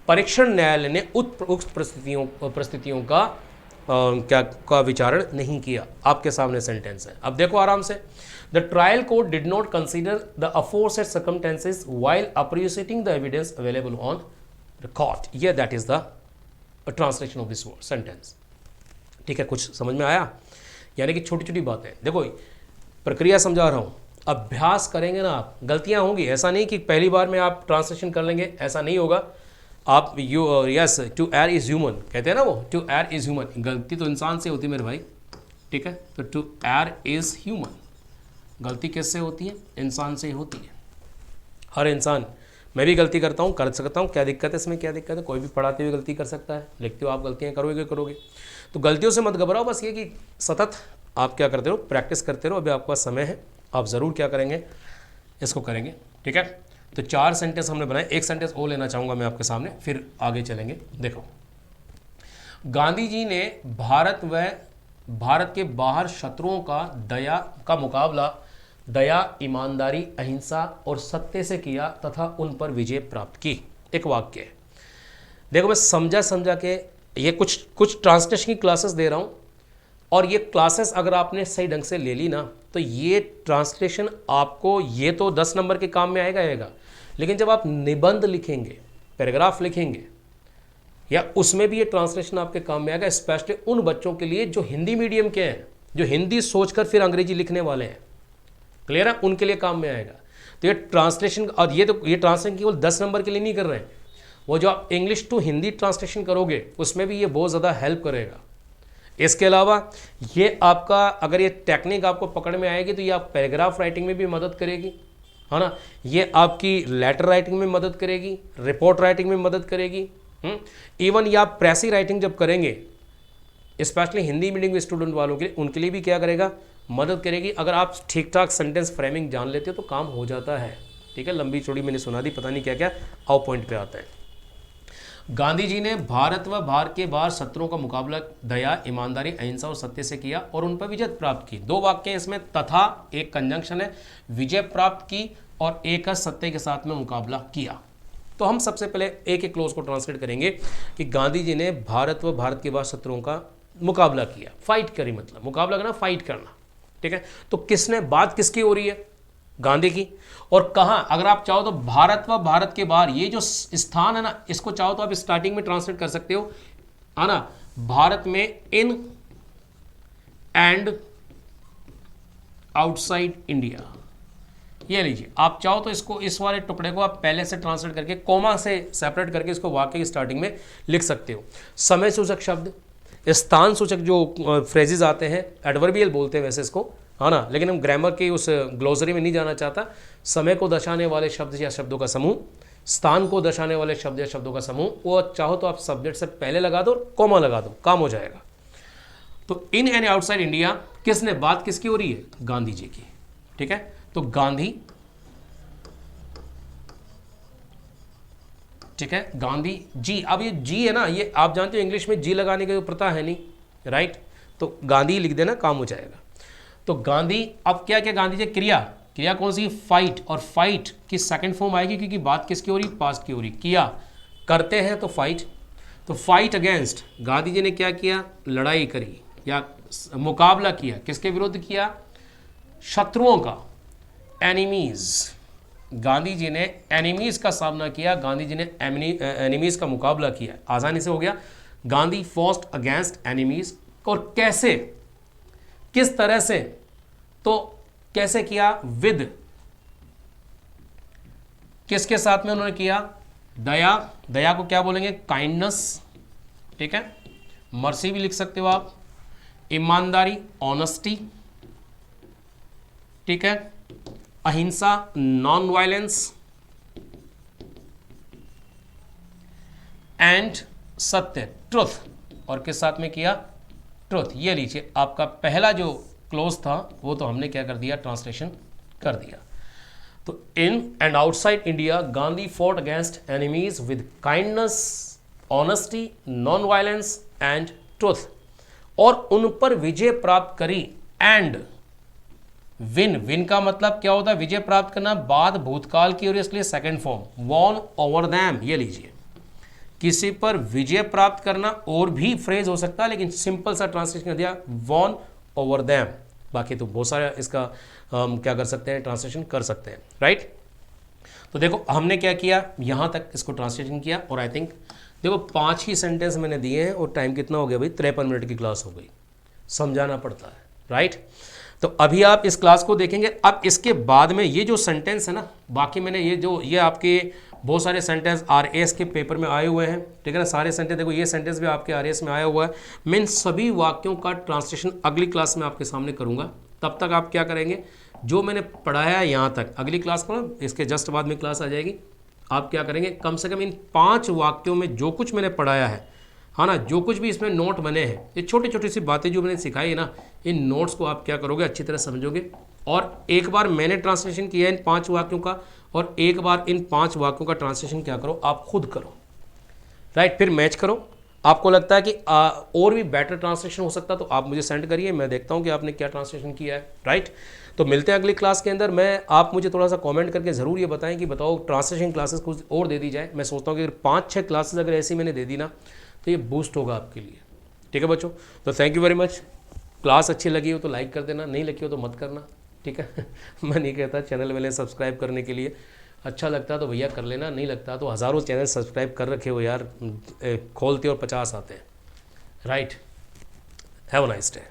[SPEAKER 1] परीक्षण न्यायालय ने उक्त परिस्थितियों का क्या का विचारण नहीं किया। आपके सामने सेंटेंस है, अब देखो आराम से। The trial court did not consider the aforesaid circumstances while appreciating the evidence available on record. ये that is the translation of this sentence, ठीक है। कुछ समझ में आया, यानी कि छोटी छोटी बातें। देखो प्रक्रिया समझा रहा हूँ, अभ्यास करेंगे ना आप, गलतियाँ होंगी, ऐसा नहीं कि पहली बार में आप ट्रांसलेशन कर लेंगे, ऐसा नहीं होगा। आप yes, to err is human कहते हैं ना, वो टू एयर इज़ ह्यूमन, गलती तो इंसान से होती है मेरे भाई, ठीक है। तो टू एयर इज़ ह्यूमन, गलती किससे होती है, इंसान से ही होती है। हर इंसान, मैं भी गलती करता हूँ, कर सकता हूँ, क्या दिक्कत है इसमें, क्या दिक्कत है, कोई भी पढ़ाते हुए गलती कर सकता है, लिखते हो आप गलतियाँ करोगे। तो गलतियों से मत घबराओ, बस ये कि सतत आप क्या करते रहो, प्रैक्टिस करते रहो। अभी आपका समय है, आप ज़रूर क्या करेंगे, इसको करेंगे, ठीक है। तो 4 सेंटेंस हमने बनाए, एक सेंटेंस और लेना चाहूँगा मैं आपके सामने, फिर आगे चलेंगे। देखो, गांधी जी ने भारत के बाहर शत्रुओं का दया का मुकाबला दया, ईमानदारी, अहिंसा और सत्य से किया तथा उन पर विजय प्राप्त की। एक वाक्य है, देखो मैं समझा के ये कुछ ट्रांसलेशन की क्लासेस दे रहा हूँ, और ये क्लासेस अगर आपने सही ढंग से ले ली ना, तो ये ट्रांसलेशन आपको, ये तो 10 नंबर के काम में आएगा, लेकिन जब आप निबंध लिखेंगे, पैराग्राफ लिखेंगे, या उसमें भी ये ट्रांसलेशन आपके काम में आएगा। स्पेशली उन बच्चों के लिए जो हिंदी मीडियम के हैं, जो हिंदी सोचकर फिर अंग्रेजी लिखने वाले हैं, क्लियर है, उनके लिए काम में आएगा। तो ये ट्रांसलेशन, और ये ट्रांसलेशन केवल 10 नंबर के लिए नहीं कर रहे हैं, वो जो आप इंग्लिश टू हिंदी ट्रांसलेशन करोगे उसमें भी ये बहुत ज़्यादा हेल्प करेगा। इसके अलावा ये आपका, अगर ये टेक्निक आपको पकड़ में आएगी तो ये आप पैराग्राफ राइटिंग में भी मदद करेगी, है ना, ये आपकी लेटर राइटिंग में मदद करेगी, रिपोर्ट राइटिंग में मदद करेगी, इवन ये आप प्रेसी राइटिंग जब करेंगे, स्पेशली हिंदी मीडियम के स्टूडेंट वालों के लिए, उनके लिए भी क्या करेगा, मदद करेगी। अगर आप ठीक ठाक सेंटेंस फ्रेमिंग जान लेते हो तो काम हो जाता है। ठीक है, लंबी चौड़ी मैंने सुना दी, पता नहीं क्या क्या, आओ पॉइंट पे आता है। गांधी जी ने भारत व भारत के बाहर शत्रुओं का मुकाबला दया, ईमानदारी, अहिंसा और सत्य से किया और उन पर विजय प्राप्त की। 2 वाक्य हैं इसमें, तथा एक कंजंक्शन है, विजय प्राप्त की और एक सत्य के साथ में मुकाबला किया। तो हम सबसे पहले एक एक क्लोज को ट्रांसलेट करेंगे कि गांधी जी ने भारत व भारत के बाहर शत्रुओं का मुकाबला किया, फाइट करी, मतलब मुकाबला करना, फाइट करना। ठीक है, तो किसने, बात किसकी हो रही है, गांधी की। और कहाँ, अगर आप चाहो तो भारत व भारत के बाहर, ये जो स्थान है ना, इसको चाहो तो आप स्टार्टिंग में ट्रांसलेट कर सकते हो, है ना, भारत में इन एंड आउटसाइड इंडिया, ये लीजिए। आप चाहो तो इसको, इस वाले टुकड़े को आप पहले से ट्रांसलेट करके कोमा से सेपरेट करके इसको वाक्य की स्टार्टिंग में लिख सकते हो। समय सूचक शब्द, स्थान सूचक जो फ्रेजेस आते हैं, एडवर्बियल बोलते हैं वैसे इसको, है ना, लेकिन हम ग्रामर की उस ग्लोसरी में नहीं जाना चाहता। समय को दर्शाने वाले शब्द या शब्दों का समूह, स्थान को दर्शाने वाले शब्द या शब्दों का समूह, वो चाहो तो आप सब्जेक्ट से पहले लगा दो, कोमा लगा दो, काम हो जाएगा। तो इन एंड आउटसाइड इंडिया, किसने, बात किसकी हो रही है, गांधी जी की। ठीक है, तो गांधी, ठीक है, गांधी जी। अब ये जी है ना, ये आप जानते हो इंग्लिश में जी लगाने की प्रथा है नहीं, राइट, तो गांधी लिख देना, काम हो जाएगा। तो गांधी, अब क्या क्या गांधी जी, क्रिया, क्रिया कौन सी, फाइट, और फाइट की सेकंड फॉर्म आएगी क्योंकि बात किसकी हो रही, पास्ट की हो रही, किया, करते हैं तो फाइट। तो फाइट अगेंस्ट, गांधी जी ने क्या किया, लड़ाई करी या मुकाबला किया, किसके विरुद्ध किया, शत्रुओं का, एनिमीज। गांधी जी ने एनिमीज का सामना किया, गांधी जी ने एनिमीज का मुकाबला किया, आसानी से हो गया। गांधी फॉस्ट अगेंस्ट एनिमीज, और कैसे, किस तरह से, तो कैसे किया, विद, किसके साथ में उन्होंने किया, दया, दया को क्या बोलेंगे, काइंडनेस। ठीक है, मर्सी भी लिख सकते हो आप, ईमानदारी, ऑनेस्टी। ठीक है, अहिंसा, नॉन वायलेंस, एंड सत्य, ट्रुथ, और किस साथ में किया, ट्रुथ। ये लीजिए, आपका पहला जो क्लोज था वो तो हमने क्या कर दिया, ट्रांसलेशन कर दिया। तो in and outside India Gandhi fought against enemies with kindness, honesty, non violence and truth, और उन पर विजय प्राप्त करी। एंड विन, विन का मतलब क्या होता है, विजय प्राप्त करना, बाद भूतकाल की, और इसलिए second form, won over them. ये लीजिए, किसी पर विजय प्राप्त करना, और भी फ्रेज हो सकता है लेकिन सिंपल सा ट्रांसलेशन कर दिया, वॉन ओवर दैम। बाकी तो बहुत सारा इसका क्या कर सकते हैं, ट्रांसलेशन कर सकते हैं, राइट। तो देखो हमने क्या किया, यहाँ तक इसको ट्रांसलेशन किया, और आई थिंक देखो 5 ही सेंटेंस मैंने दिए हैं, और टाइम कितना हो गया भाई, 53 मिनट की क्लास हो गई, समझाना पड़ता है, राइट। तो अभी आप इस क्लास को देखेंगे। अब इसके बाद में ये जो सेंटेंस है ना, बाकी मैंने ये आपके बहुत सारे सेंटेंस आरएस के पेपर में आए हुए हैं, ठीक है ना, सारे सेंटेंस, देखो ये सेंटेंस भी आपके आरएस में आया हुआ है। मैं इन सभी वाक्यों का ट्रांसलेशन अगली क्लास में आपके सामने करूंगा। तब तक आप क्या करेंगे, जो मैंने पढ़ाया है यहाँ तक, अगली क्लास को ना, इसके जस्ट बाद में क्लास आ जाएगी, आप क्या करेंगे, कम से कम इन 5 वाक्यों में जो कुछ मैंने पढ़ाया है, हाँ ना, जो कुछ भी इसमें नोट बने हैं, ये छोटी छोटी सी बातें जो मैंने सिखाई है ना, इन नोट्स को आप क्या करोगे, अच्छी तरह समझोगे। और एक बार मैंने ट्रांसलेशन किया इन 5 वाक्यों का, और एक बार इन 5 वाक्यों का ट्रांसलेशन क्या करो, आप खुद करो, राइट। फिर मैच करो। आपको लगता है कि और भी बेटर ट्रांसलेशन हो सकता, तो आप मुझे सेंड करिए, मैं देखता हूँ कि आपने क्या ट्रांसलेशन किया है, राइट। तो मिलते हैं अगली क्लास के अंदर। आप मुझे थोड़ा सा कमेंट करके ज़रूर ये बताएं कि बताओ ट्रांसलेशन क्लासेस कुछ और दे दी जाए। मैं सोचता हूँ कि 5-6 क्लासेस अगर ऐसी मैंने दे दी ना, तो ये बूस्ट होगा आपके लिए, ठीक है बच्चों। तो thank you very much. Class अच्छी लगी हो तो लाइक कर देना, नहीं लगी हो तो मत करना, ठीक है। मैं नहीं कहता चैनल वाले सब्सक्राइब करने के लिए, अच्छा लगता तो भैया कर लेना, नहीं लगता तो हज़ारों चैनल सब्सक्राइब कर रखे हो यार, खोलते और 50 आते हैं, right. Have a nice day.